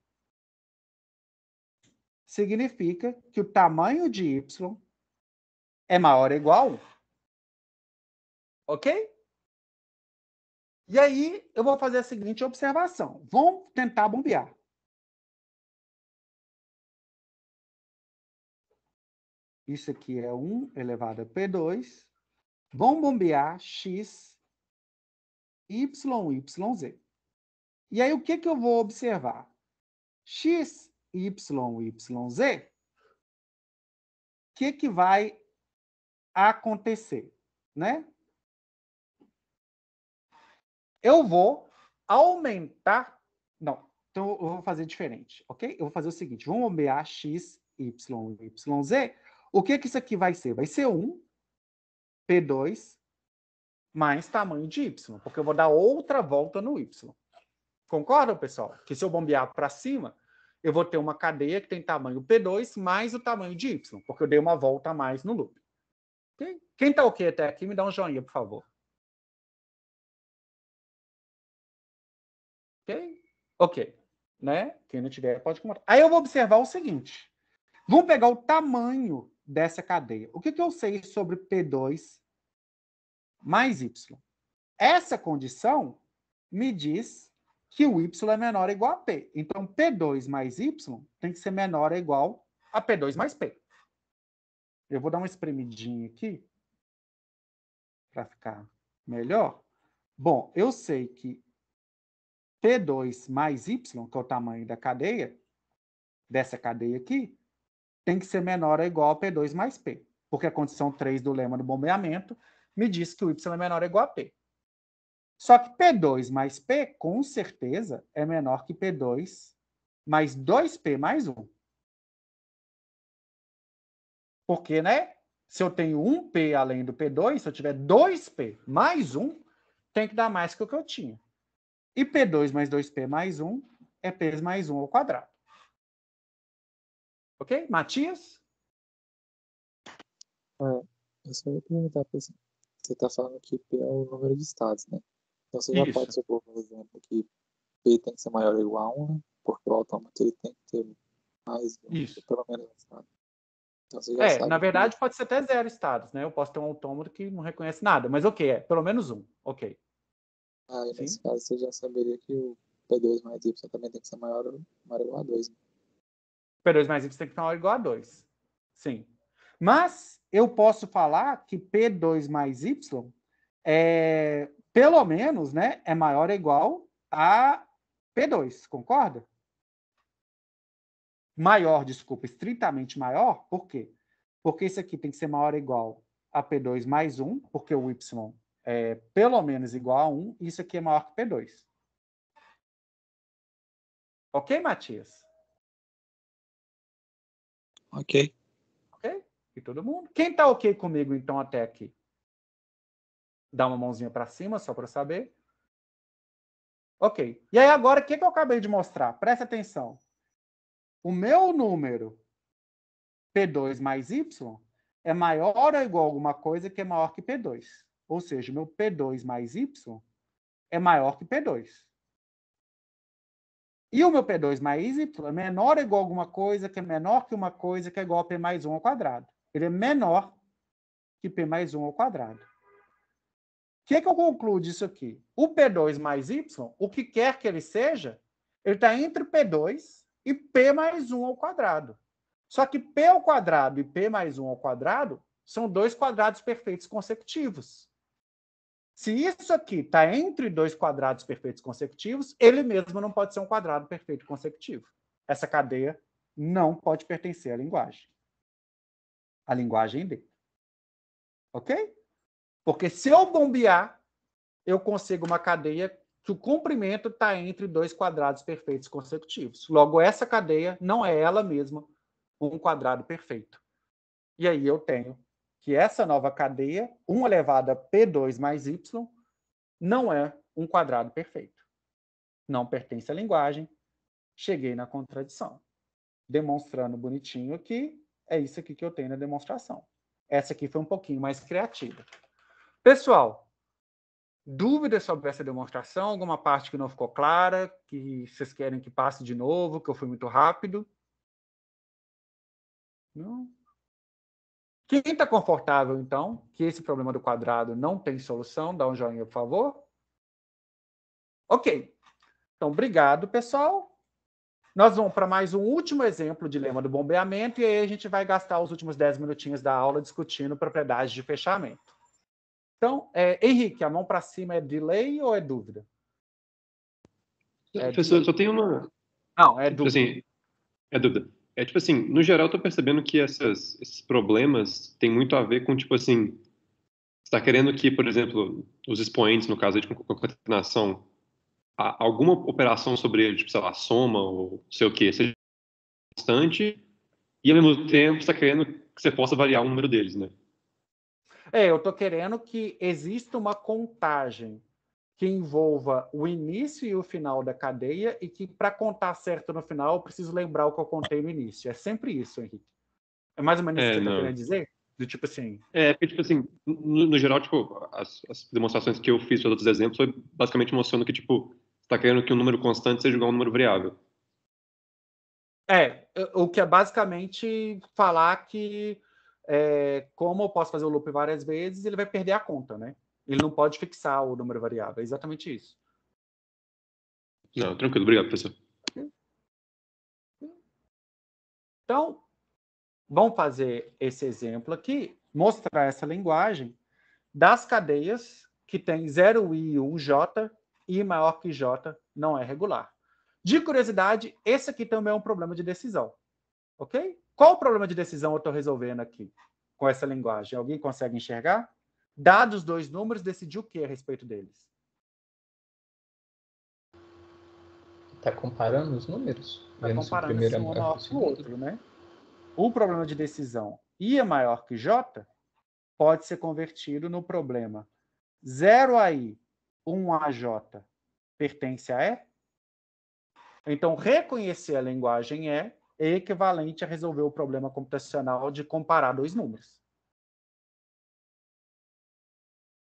significa que o tamanho de y é maior ou igual a 1. Ok? E aí, eu vou fazer a seguinte observação. Vamos tentar bombear. Isso aqui é 1 elevado a P2. Vamos bombear x, y, z. E aí, o que eu vou observar? X, y, z. O que vai acontecer, né? Eu vou aumentar... Não, então eu vou fazer diferente, ok? Eu vou fazer o seguinte, vamos bombear x, y, z. O que isso aqui vai ser? Vai ser 1 P2 mais tamanho de y, porque eu vou dar outra volta no y. Concordam, pessoal? Que se eu bombear para cima, eu vou ter uma cadeia que tem tamanho P2 mais o tamanho de y, porque eu dei uma volta a mais no loop. Okay? Quem está ok até aqui, me dá um joinha, por favor. Ok? Ok. Né? Quem não tiver, pode comentar. Aí eu vou observar o seguinte. Vamos pegar o tamanho dessa cadeia. O que eu sei sobre P2 mais y? Essa condição me diz que o y é menor ou igual a p. Então, P2 mais y tem que ser menor ou igual a P2 mais p. Eu vou dar uma espremidinha aqui para ficar melhor. Bom, eu sei que P2 mais y, que é o tamanho da cadeia, dessa cadeia aqui, tem que ser menor ou igual a P2 mais P. Porque a condição 3 do lema do bombeamento me diz que o y é menor ou igual a P. Só que P2 mais P, com certeza, é menor que P2 mais 2P mais 1. Porque, né? Se eu tenho 1P além do P2, se eu tiver 2P mais 1, tem que dar mais que o que eu tinha. E P2 mais 2P mais 1 é P mais 1 ao quadrado. Ok? Matias? Eu só ia perguntar para você. Você está falando que P é o número de estados, né? Então você já pode supor, por exemplo, que P tem que ser maior ou igual a 1, né? Porque o autômato ele tem que ter mais pelo menos um estado. Então você já sabe na verdade, pode ser até 0 estados, né? Eu posso ter um autômato que não reconhece nada, mas ok, pelo menos 1. Ok. E nesse caso você já saberia que o P2 mais Y também tem que ser maior ou igual a 2. Né? P2 mais Y tem que ser maior ou igual a 2. Sim. Mas eu posso falar que P2 mais Y pelo menos, né, é maior ou igual a P2, concorda? Maior, desculpa, estritamente maior, por quê? Porque isso aqui tem que ser maior ou igual a P2 mais 1, porque o Y é pelo menos igual a 1, e isso aqui é maior que P2. Ok, Matias? Ok. Ok? E todo mundo? Quem tá ok comigo, então, até aqui? Dá uma mãozinha para cima, só para saber. Ok. E aí, agora, o que eu acabei de mostrar? Presta atenção. O meu número P2 mais Y é maior ou igual a alguma coisa que é maior que P2. Ou seja, o meu P2 mais Y é maior que P2. E o meu P2 mais Y é menor ou igual a alguma coisa que é menor que uma coisa que é igual a P mais 1 ao quadrado. Ele é menor que P mais 1 ao quadrado. O que eu concluo disso aqui? O P2 mais Y, o que quer que ele seja, ele está entre P2 e P mais 1 ao quadrado. Só que P ao quadrado e P mais 1 ao quadrado são dois quadrados perfeitos consecutivos. Se isso aqui está entre dois quadrados perfeitos consecutivos, ele mesmo não pode ser um quadrado perfeito consecutivo. Essa cadeia não pode pertencer à linguagem. A linguagem D. Ok? Porque se eu bombear, eu consigo uma cadeia que o comprimento está entre dois quadrados perfeitos consecutivos. Logo, essa cadeia não é ela mesma um quadrado perfeito. E aí eu tenho que essa nova cadeia, 1 elevado a P2 mais Y, não é um quadrado perfeito. Não pertence à linguagem. Cheguei na contradição. Demonstrando bonitinho aqui, é isso aqui que eu tenho na demonstração. Essa aqui foi um pouquinho mais criativa. Pessoal, dúvidas sobre essa demonstração? Alguma parte que não ficou clara? Que vocês querem que passe de novo? Que eu fui muito rápido? Não? Quem está confortável, então, que esse problema do quadrado não tem solução? Dá um joinha, por favor. Ok. Então, obrigado, pessoal. Nós vamos para mais um último exemplo de lema do bombeamento e aí a gente vai gastar os últimos 10 minutinhos da aula discutindo propriedades de fechamento. Então, Henrique, a mão para cima é delay ou é dúvida? Professor, só tem uma... Não, é dúvida. Assim, é dúvida. É tipo assim, no geral, eu tô percebendo que esses problemas têm muito a ver com, tipo assim, você está querendo que, por exemplo, os expoentes, no caso de concatenação, alguma operação sobre ele, tipo, sei lá, soma ou sei o quê, seja constante, e ao mesmo tempo você está querendo que você possa variar o número deles, né? Eu estou querendo que exista uma contagem que envolva o início e o final da cadeia e que, para contar certo no final, eu preciso lembrar o que eu contei no início. É sempre isso, Henrique. É mais ou menos isso que você está querendo dizer? Do tipo assim... porque, tipo assim, no geral, tipo, as demonstrações que eu fiz para outros exemplos foi basicamente mostrando que, tipo, você está querendo que um número constante seja igual a um número variável. O que é basicamente falar que, como eu posso fazer o loop várias vezes, ele vai perder a conta, né? Ele não pode fixar o número variável. É exatamente isso. Não, tranquilo. Obrigado, professor. Então, vamos fazer esse exemplo aqui, mostrar essa linguagem das cadeias que tem 0i e 1j, i maior que j não é regular. De curiosidade, esse aqui também é um problema de decisão. Ok? Qual o problema de decisão eu estou resolvendo aqui com essa linguagem? Alguém consegue enxergar? Dados os dois números, decidir o que a respeito deles? Está comparando os números? Está comparando se um é maior que o outro, né? O problema de decisão I é maior que J pode ser convertido no problema 0AI, 1AJ pertence a E. Então, reconhecer a linguagem E é equivalente a resolver o problema computacional de comparar dois números.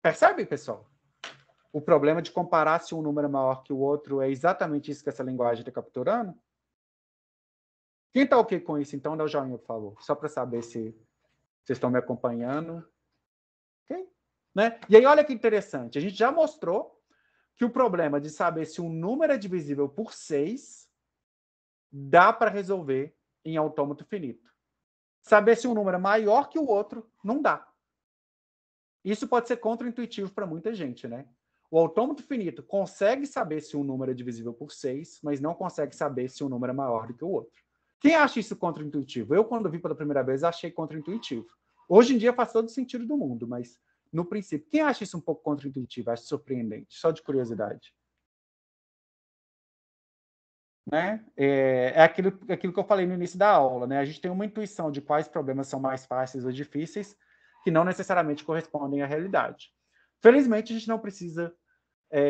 Percebe, pessoal? O problema de comparar se um número é maior que o outro é exatamente isso que essa linguagem está capturando? Quem está ok com isso, então, dá o joinha, por favor. Só para saber se vocês estão me acompanhando. Okay? Né? E aí, olha que interessante. A gente já mostrou que o problema de saber se um número é divisível por 6 dá para resolver em autômato finito. Saber se um número é maior que o outro, não dá. Isso pode ser contraintuitivo para muita gente, né? O autômato finito consegue saber se um número é divisível por 6, mas não consegue saber se um número é maior do que o outro. Quem acha isso contraintuitivo? Eu, quando vi pela primeira vez, achei contraintuitivo. Hoje em dia faz todo sentido do mundo, mas no princípio, quem acha isso um pouco contraintuitivo? Acha surpreendente? Só de curiosidade. né? É aquilo que eu falei no início da aula, né? A gente tem uma intuição de quais problemas são mais fáceis ou difíceis, que não necessariamente correspondem à realidade. Felizmente, a gente não precisa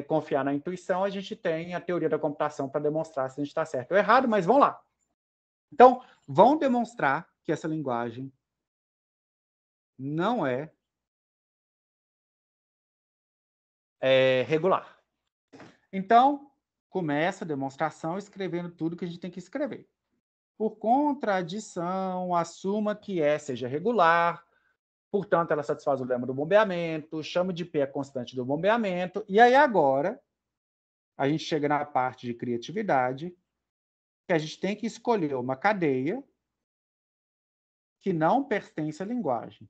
confiar na intuição, a gente tem a teoria da computação para demonstrar se a gente está certo ou errado, mas vamos lá. Então, vão demonstrar que essa linguagem não é regular. Então, começa a demonstração escrevendo tudo que a gente tem que escrever. Por contradição, assuma que E seja regular, portanto, ela satisfaz o lema do bombeamento, chama de P a constante do bombeamento, e aí agora a gente chega na parte de criatividade, que a gente tem que escolher uma cadeia que não pertence à linguagem.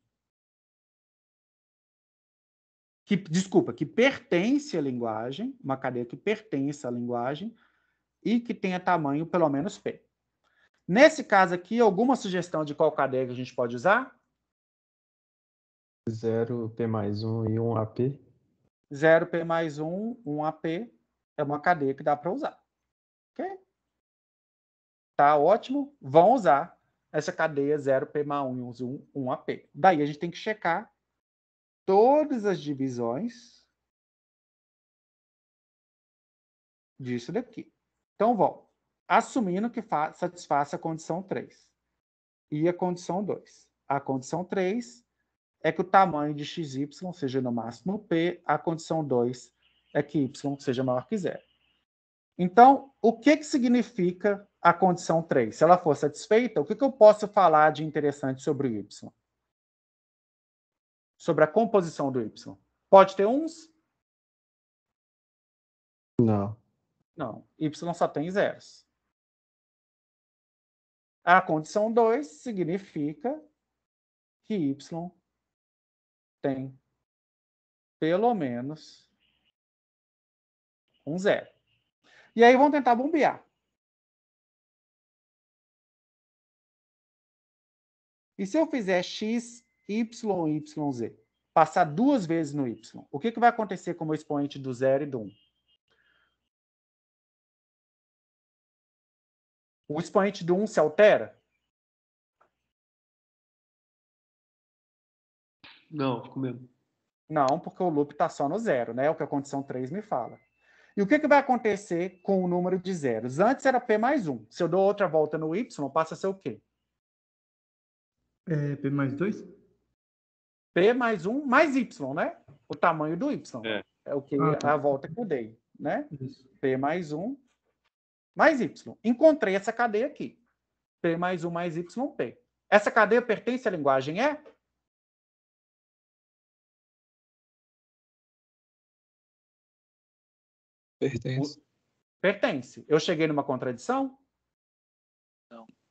Que pertence à linguagem, uma cadeia que pertence à linguagem e que tenha tamanho pelo menos P. Nesse caso aqui, alguma sugestão de qual cadeia que a gente pode usar? 0P mais 1 e 1 AP. 0P mais 1, 1 AP é uma cadeia que dá para usar. Ok? Tá ótimo. Vão usar essa cadeia 0P mais 1 e 1 AP. Daí a gente tem que checar todas as divisões disso daqui. Então, vamos. Assumindo que satisfaça a condição 3 e a condição 2. A condição 3 é que o tamanho de xy seja no máximo P, a condição 2 é que y seja maior que 0. Então, o que significa a condição 3? Se ela for satisfeita, o que eu posso falar de interessante sobre o y? Sobre a composição do y? Pode ter uns? Não. Não. Y só tem zeros. A condição 2 significa que y tem pelo menos um zero. E aí vamos tentar bombear. E se eu fizer x, y, y, z? Passar duas vezes no y. O que vai acontecer com o meu expoente do 0 e do 1? O expoente do 1 se altera? Não, fico mesmo. Não, porque o loop está só no 0, né? É o que a condição 3 me fala. E o que vai acontecer com o número de zeros? Antes era P mais 1. Se eu dou outra volta no y, passa a ser o quê? P mais 2? P mais 1 mais y, né? O tamanho do y. É o que tá. a volta que eu dei, né? Isso. P mais 1 mais y. Encontrei essa cadeia aqui. P mais 1 mais y, P. Essa cadeia pertence à linguagem E? Pertence. Pertence. Eu cheguei numa contradição?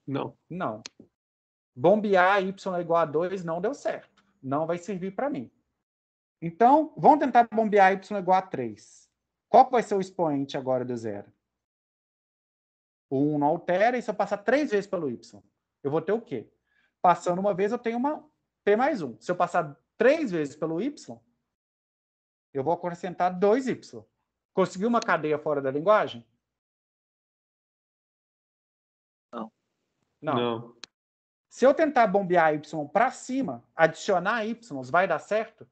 Não. Não. Bombear y é igual a 2 não deu certo. Não vai servir para mim. Então, vamos tentar bombear y é igual a 3. Qual vai ser o expoente agora do 0? O 1 não altera, e se eu passar 3 vezes pelo y, eu vou ter o quê? Passando uma vez, eu tenho uma P mais 1. Se eu passar 3 vezes pelo y, eu vou acrescentar 2y. Conseguiu uma cadeia fora da linguagem? Não. Se eu tentar bombear y para cima, adicionar y, vai dar certo?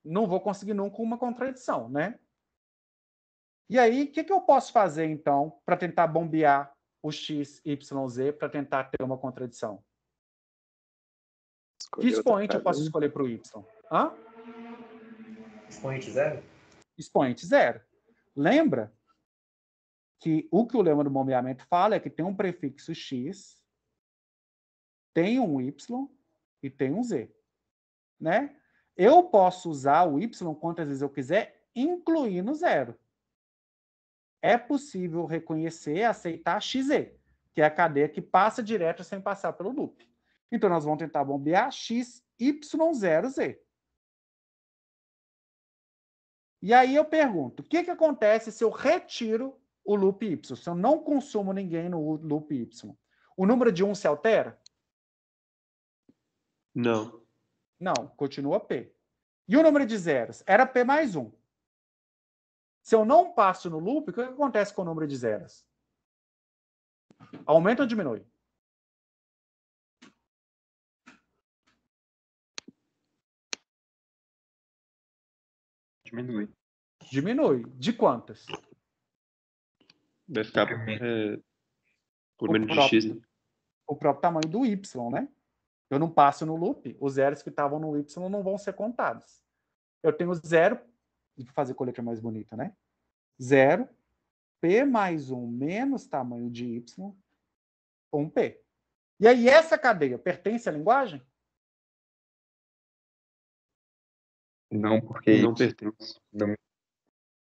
Não vou conseguir nunca uma contradição, né? E aí, o que eu posso fazer, então, para tentar bombear o x, y, z, para tentar ter uma contradição? Que expoente eu posso escolher para o y? Hã? Expoente 0? Expoente 0. Lembra que o lema do bombeamento fala é que tem um prefixo x, tem um y e tem um z, né? Eu posso usar o y quantas vezes eu quiser, incluindo 0. É possível reconhecer e aceitar XZ, que é a cadeia que passa direto sem passar pelo loop. Então, nós vamos tentar bombear x, y, 0, z. E aí eu pergunto, o que acontece se eu retiro o loop y? Se eu não consumo ninguém no loop y? O número de 1 se altera? Não. Não, continua P. E o número de zeros? Era P mais 1. Se eu não passo no loop, o que acontece com o número de zeros? Aumenta ou diminui? Diminui. Diminui. De quantas? Vai ficar por menos de x, né? O próprio tamanho do y, né? Eu não passo no loop, os zeros que estavam no y não vão ser contados. Eu tenho 0, vou fazer com a letra mais bonita, né? 0, p mais 1 menos tamanho de y, 1p. E aí, essa cadeia pertence à linguagem? Não, porque Não pertence.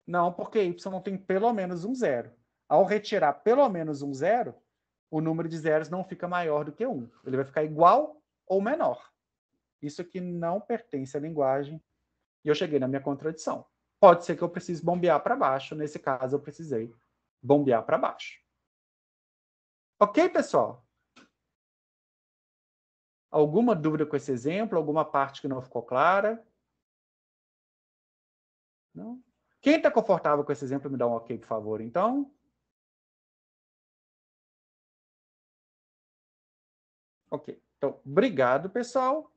Não, porque y tem pelo menos um zero. Ao retirar pelo menos um zero, o número de zeros não fica maior do que 1. Ele vai ficar igual ou menor. Isso aqui não pertence à linguagem. E eu cheguei na minha contradição. Pode ser que eu precise bombear para baixo. Nesse caso, eu precisei bombear para baixo. Ok, pessoal? Alguma dúvida com esse exemplo? Alguma parte que não ficou clara? Não? Quem está confortável com esse exemplo, me dá um ok, por favor, então. Ok. Então, obrigado, pessoal.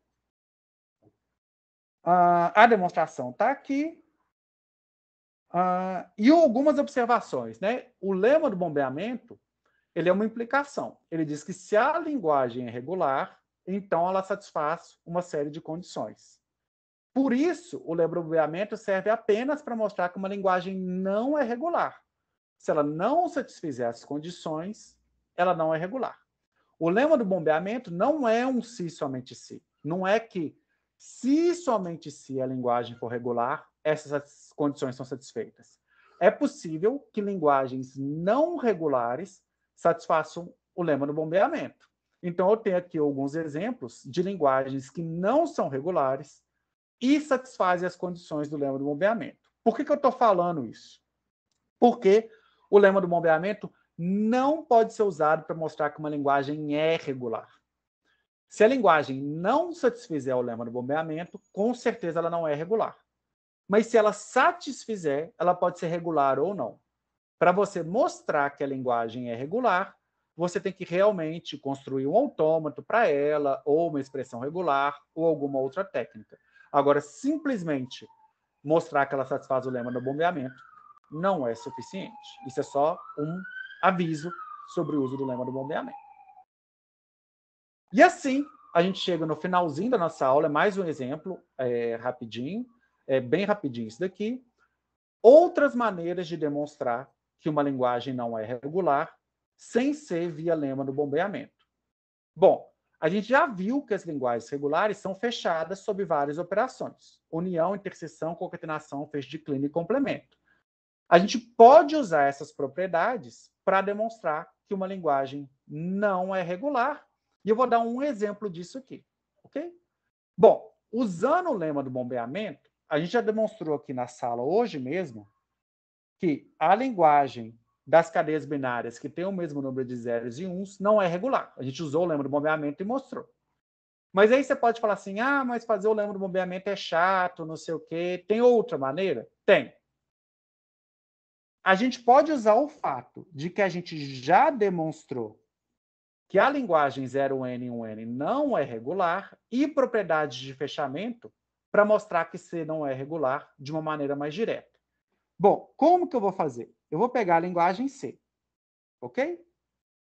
A demonstração está aqui. E algumas observações, né? O lema do bombeamento, ele é uma implicação. Ele diz que se a linguagem é regular, então ela satisfaz uma série de condições. Por isso, o lema do bombeamento serve apenas para mostrar que uma linguagem não é regular. Se ela não satisfizer as condições, ela não é regular. O lema do bombeamento não é um se somente se. Não é que se somente se a linguagem for regular, essas condições são satisfeitas. É possível que linguagens não regulares satisfaçam o lema do bombeamento. Então, eu tenho aqui alguns exemplos de linguagens que não são regulares e satisfazem as condições do lema do bombeamento. Por que eu estou falando isso? Porque o lema do bombeamento não pode ser usado para mostrar que uma linguagem é regular. Se a linguagem não satisfizer o lema do bombeamento, com certeza ela não é regular. Mas se ela satisfizer, ela pode ser regular ou não. Para você mostrar que a linguagem é regular, você tem que realmente construir um autômato para ela, ou uma expressão regular, ou alguma outra técnica. Agora, simplesmente mostrar que ela satisfaz o lema do bombeamento não é suficiente. Isso é só um aviso sobre o uso do lema do bombeamento. E assim, a gente chega no finalzinho da nossa aula, é mais um exemplo, rapidinho, bem rapidinho isso daqui. Outras maneiras de demonstrar que uma linguagem não é regular, sem ser via lema do bombeamento. Bom, a gente já viu que as linguagens regulares são fechadas sob várias operações. União, interseção, concatenação, fecho de declínio e complemento. A gente pode usar essas propriedades para demonstrar que uma linguagem não é regular. E eu vou dar um exemplo disso aqui. Ok? Bom, usando o lema do bombeamento, a gente já demonstrou aqui na sala hoje mesmo que a linguagem das cadeias binárias que tem o mesmo número de zeros e uns não é regular. A gente usou o lema do bombeamento e mostrou. Mas aí você pode falar assim, mas fazer o lema do bombeamento é chato, não sei o quê. Tem outra maneira? Tem. A gente pode usar o fato de que a gente já demonstrou que a linguagem 0n e 1n não é regular e propriedades de fechamento para mostrar que C não é regular de uma maneira mais direta. Bom, como que eu vou fazer? Eu vou pegar a linguagem C, ok?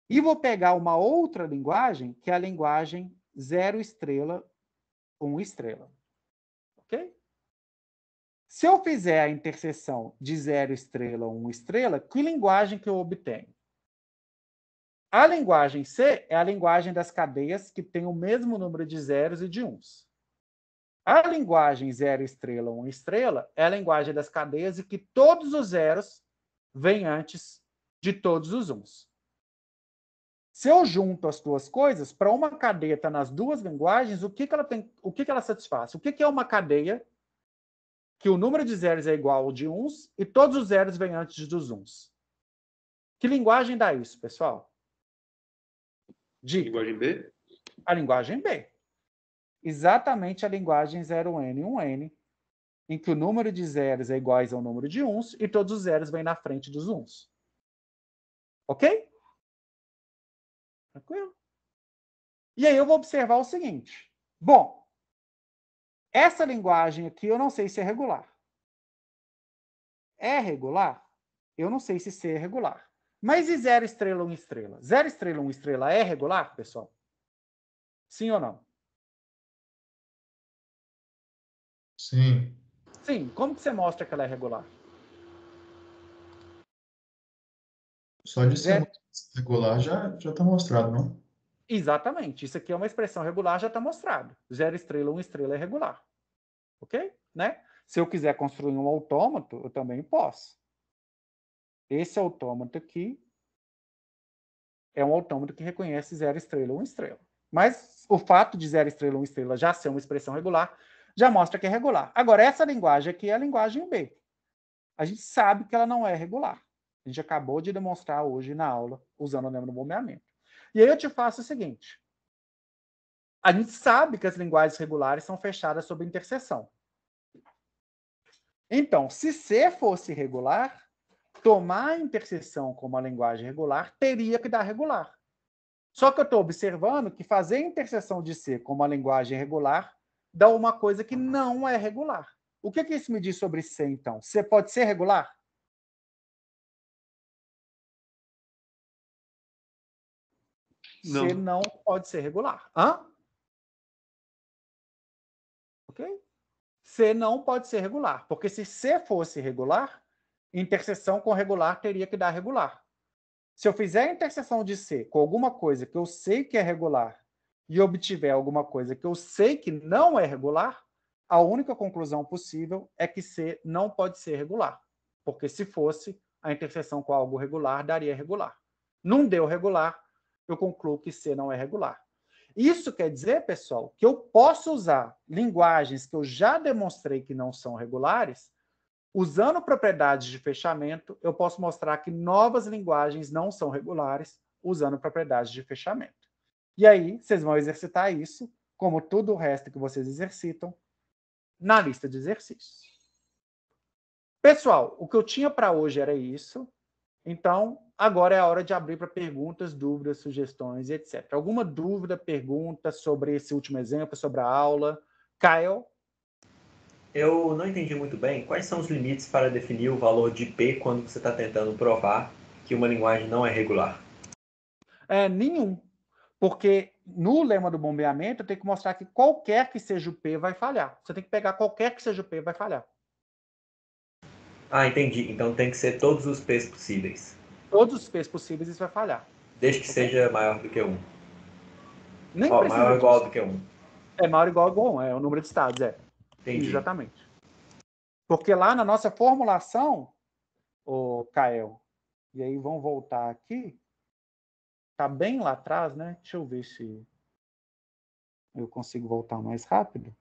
E vou pegar uma outra linguagem, que é a linguagem 0 estrela, 1 estrela. Ok? Se eu fizer a interseção de 0 estrela, 1 estrela, que linguagem que eu obtenho? A linguagem C é a linguagem das cadeias que tem o mesmo número de zeros e de uns. A linguagem 0 estrela, 1 estrela é a linguagem das cadeias em que todos os zeros vêm antes de todos os uns. Se eu junto as duas coisas, para uma cadeia estar nas duas linguagens, o que ela satisfaz? O que é uma cadeia que o número de zeros é igual ao de uns e todos os zeros vêm antes dos uns? Que linguagem dá isso, pessoal? Linguagem B? A linguagem B. Exatamente a linguagem 0n e 1n em que o número de zeros é iguais ao número de uns e todos os zeros vêm na frente dos uns. Ok? Tranquilo? E aí eu vou observar o seguinte. Bom, essa linguagem aqui eu não sei se é regular. É regular? Eu não sei se C é regular. Mas e 0 estrela, 1 estrela? 0 estrela, 1 estrela é regular, pessoal? Sim ou não? Sim. Sim. Como que você mostra que ela é regular? Só de ser Zero... regular já está mostrado, não? Exatamente. Isso aqui é uma expressão regular, já está mostrado. 0 estrela, 1 estrela é regular. Ok? Né? Se eu quiser construir um autômato, eu também posso. Esse autômato aqui é um autômato que reconhece 0 estrela, 1 estrela. Mas o fato de 0 estrela, 1 estrela já ser uma expressão regular, já mostra que é regular. Agora, essa linguagem aqui é a linguagem B. A gente sabe que ela não é regular. A gente acabou de demonstrar hoje na aula, usando o lema do bombeamento. E aí eu te faço o seguinte. A gente sabe que as linguagens regulares são fechadas sob interseção. Então, se C fosse regular, tomar a interseção como a linguagem regular teria que dar regular. Só que eu estou observando que fazer a interseção de C como a linguagem regular dá uma coisa que não é regular. O que isso me diz sobre C, então? C pode ser regular? Não. C não pode ser regular. Hã? Ok? C não pode ser regular. Porque se C fosse regular, interseção com regular teria que dar regular. Se eu fizer a interseção de C com alguma coisa que eu sei que é regular e obtiver alguma coisa que eu sei que não é regular, a única conclusão possível é que C não pode ser regular. Porque se fosse, a interseção com algo regular daria regular. Não deu regular, eu concluo que C não é regular. Isso quer dizer, pessoal, que eu posso usar linguagens que eu já demonstrei que não são regulares. Usando propriedades de fechamento, eu posso mostrar que novas linguagens não são regulares usando propriedades de fechamento. E aí, vocês vão exercitar isso, como tudo o resto que vocês exercitam, na lista de exercícios. Pessoal, o que eu tinha para hoje era isso. Então, agora é a hora de abrir para perguntas, dúvidas, sugestões, etc. Alguma dúvida, pergunta sobre esse último exemplo, sobre a aula? Kyle? Eu não entendi muito bem quais são os limites para definir o valor de P quando você está tentando provar que uma linguagem não é regular. Nenhum. Porque no lema do bombeamento eu tenho que mostrar que qualquer que seja o P vai falhar. Você tem que pegar qualquer que seja o P vai falhar. Ah, entendi. Então tem que ser todos os P's possíveis. Todos os P's possíveis isso vai falhar. Desde que seja maior do que 1. Nem precisa maior ou igual disso. do que 1. É maior ou igual a 1, é o número de estados, Entendi. Exatamente. Porque lá na nossa formulação, o Kael, e aí vamos voltar aqui, tá bem lá atrás, né? Deixa eu ver se eu consigo voltar mais rápido.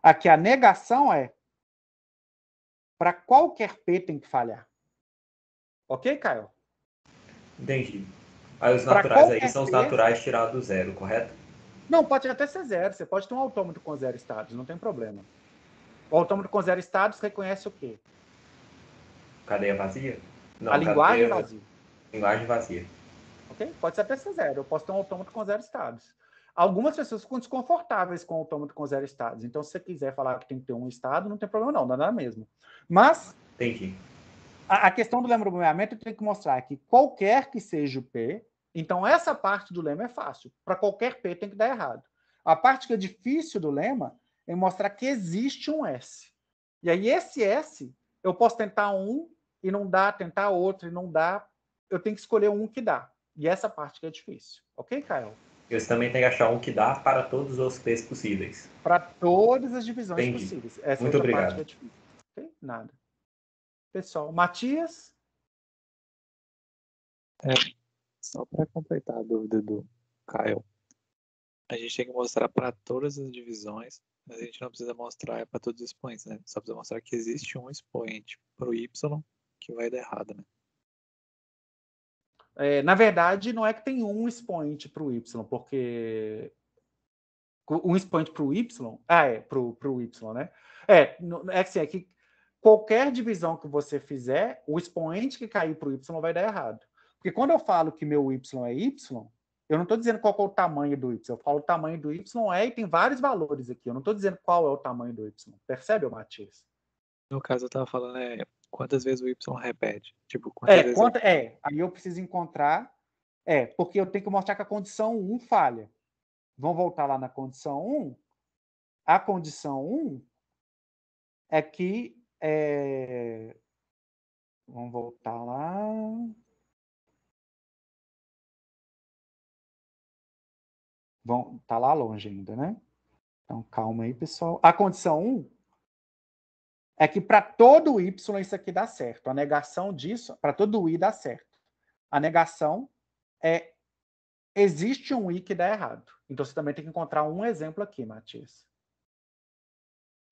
Aqui a negação é para qualquer P tem que falhar. Ok, Caio? Entendi. Aí os naturais aí são os naturais tirados do zero, correto? Não, pode até ser zero. Você pode ter um autômato com zero estados, não tem problema. O autômato com zero estados reconhece o quê? Cadeia vazia? Não, a linguagem vazia. Linguagem vazia. Ok? Pode até ser zero. Eu posso ter um autômato com zero estados. Algumas pessoas ficam desconfortáveis com o autômato com zero estados. Então, se você quiser falar que tem que ter um estado, não tem problema não, dá nada mesmo. Mas, entendi. A questão do lema do bombeamento tem que mostrar que qualquer que seja o P, então essa parte do lema é fácil. Para qualquer P tem que dar errado. A parte que é difícil do lema é mostrar que existe um S. E aí esse S, eu posso tentar um e não dá, tentar outro e não dá. Eu tenho que escolher um que dá. E essa parte que é difícil. Ok, Kyle? E você também tem que achar um que dá para todos os P's possíveis. Para todas as divisões entendi. possíveis. Essa Muito outra obrigado. parte que é difícil. Ok? Nada. Pessoal, Matias? Só para completar a dúvida do Kyle, a gente tem que mostrar para todas as divisões, mas a gente não precisa mostrar para todos os expoentes, né? Só precisa mostrar que existe um expoente para o Y que vai dar errado, né? Na verdade, não é que tem um expoente para o Y, porque Um expoente para o y? Para o y, né? É que qualquer divisão que você fizer, o expoente que cair para o y vai dar errado. Porque quando eu falo que meu y é y, eu não estou dizendo qual é o tamanho do y. Eu falo o tamanho do y e tem vários valores aqui. Eu não estou dizendo qual é o tamanho do y. Percebe, Matias? No caso, eu tava falando quantas vezes o y repete. Tipo, quantas vezes... Aí eu preciso encontrar... porque eu tenho que mostrar que a condição 1 falha. Vamos voltar lá na condição 1. A condição 1 é que... Vamos voltar lá... Tá lá longe ainda, né? Então, calma aí, pessoal. A condição 1 é que para todo y isso aqui dá certo. A negação disso, para todo i dá certo. A negação é existe um i que dá errado. Então, você também tem que encontrar um exemplo aqui, Matias.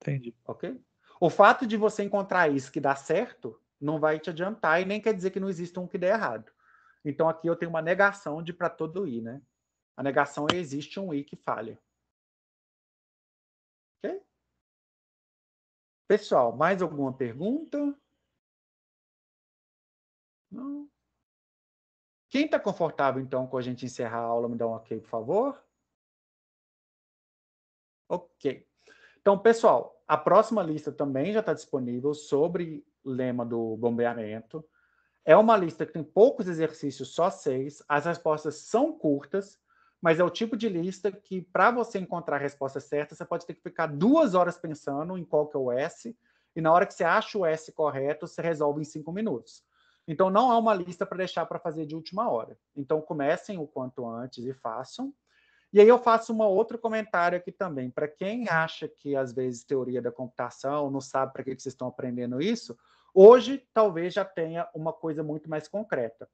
Entendi. Ok? O fato de você encontrar isso que dá certo não vai te adiantar e nem quer dizer que não existe um que dê errado. Então, aqui eu tenho uma negação de para todo i, né? A negação é existe um i que falha. Ok? Pessoal, mais alguma pergunta? Não? Quem está confortável, então, com a gente encerrar a aula, me dá um ok, por favor? Ok. Então, pessoal, a próxima lista também já está disponível sobre o lema do bombeamento. É uma lista que tem poucos exercícios, só 6. As respostas são curtas, mas é o tipo de lista que, para você encontrar a resposta certa, você pode ter que ficar 2 horas pensando em qual que é o S, e na hora que você acha o S correto, você resolve em 5 minutos. Então, não há uma lista para deixar para fazer de última hora. Então, comecem o quanto antes e façam. E aí eu faço um outro comentário aqui também. Para quem acha que, às vezes, teoria da computação, não sabe para que vocês estão aprendendo isso, hoje talvez já tenha uma coisa muito mais concreta.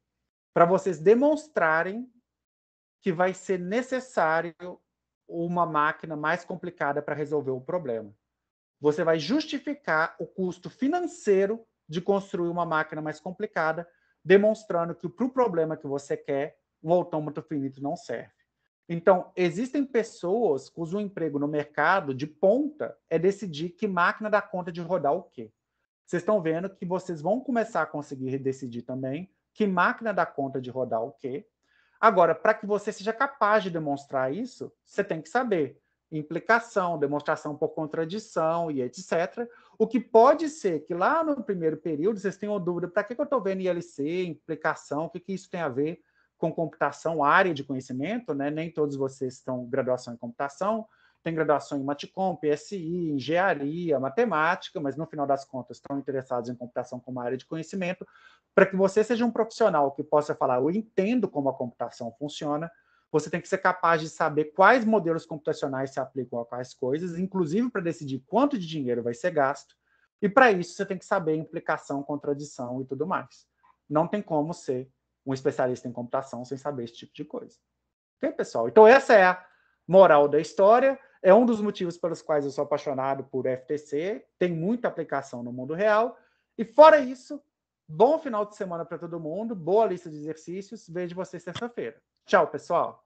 Para vocês demonstrarem que vai ser necessário uma máquina mais complicada para resolver o problema. Você vai justificar o custo financeiro de construir uma máquina mais complicada, demonstrando que para o problema que você quer, um autômato finito não serve. Então, existem pessoas cujo emprego no mercado de ponta é decidir que máquina dá conta de rodar o quê. Vocês estão vendo que vocês vão começar a conseguir decidir também que máquina dá conta de rodar o quê. Agora, para que você seja capaz de demonstrar isso, você tem que saber implicação, demonstração por contradição e etc. O que pode ser que lá no primeiro período vocês tenham dúvida, para que eu estou vendo ILC, implicação, o que isso tem a ver com computação, área de conhecimento, né? Nem todos vocês estão graduação em computação, tem graduação em Matcom, PSI, engenharia, matemática, mas no final das contas estão interessados em computação como área de conhecimento. Para que você seja um profissional que possa falar, eu entendo como a computação funciona, você tem que ser capaz de saber quais modelos computacionais se aplicam a quais coisas, inclusive para decidir quanto de dinheiro vai ser gasto, e para isso você tem que saber implicação, contradição e tudo mais. Não tem como ser um especialista em computação sem saber esse tipo de coisa. Ok, pessoal? Então essa é a moral da história, é um dos motivos pelos quais eu sou apaixonado por FTC, tem muita aplicação no mundo real, e fora isso, bom final de semana para todo mundo, boa lista de exercícios, vejo vocês terça-feira. Tchau, pessoal!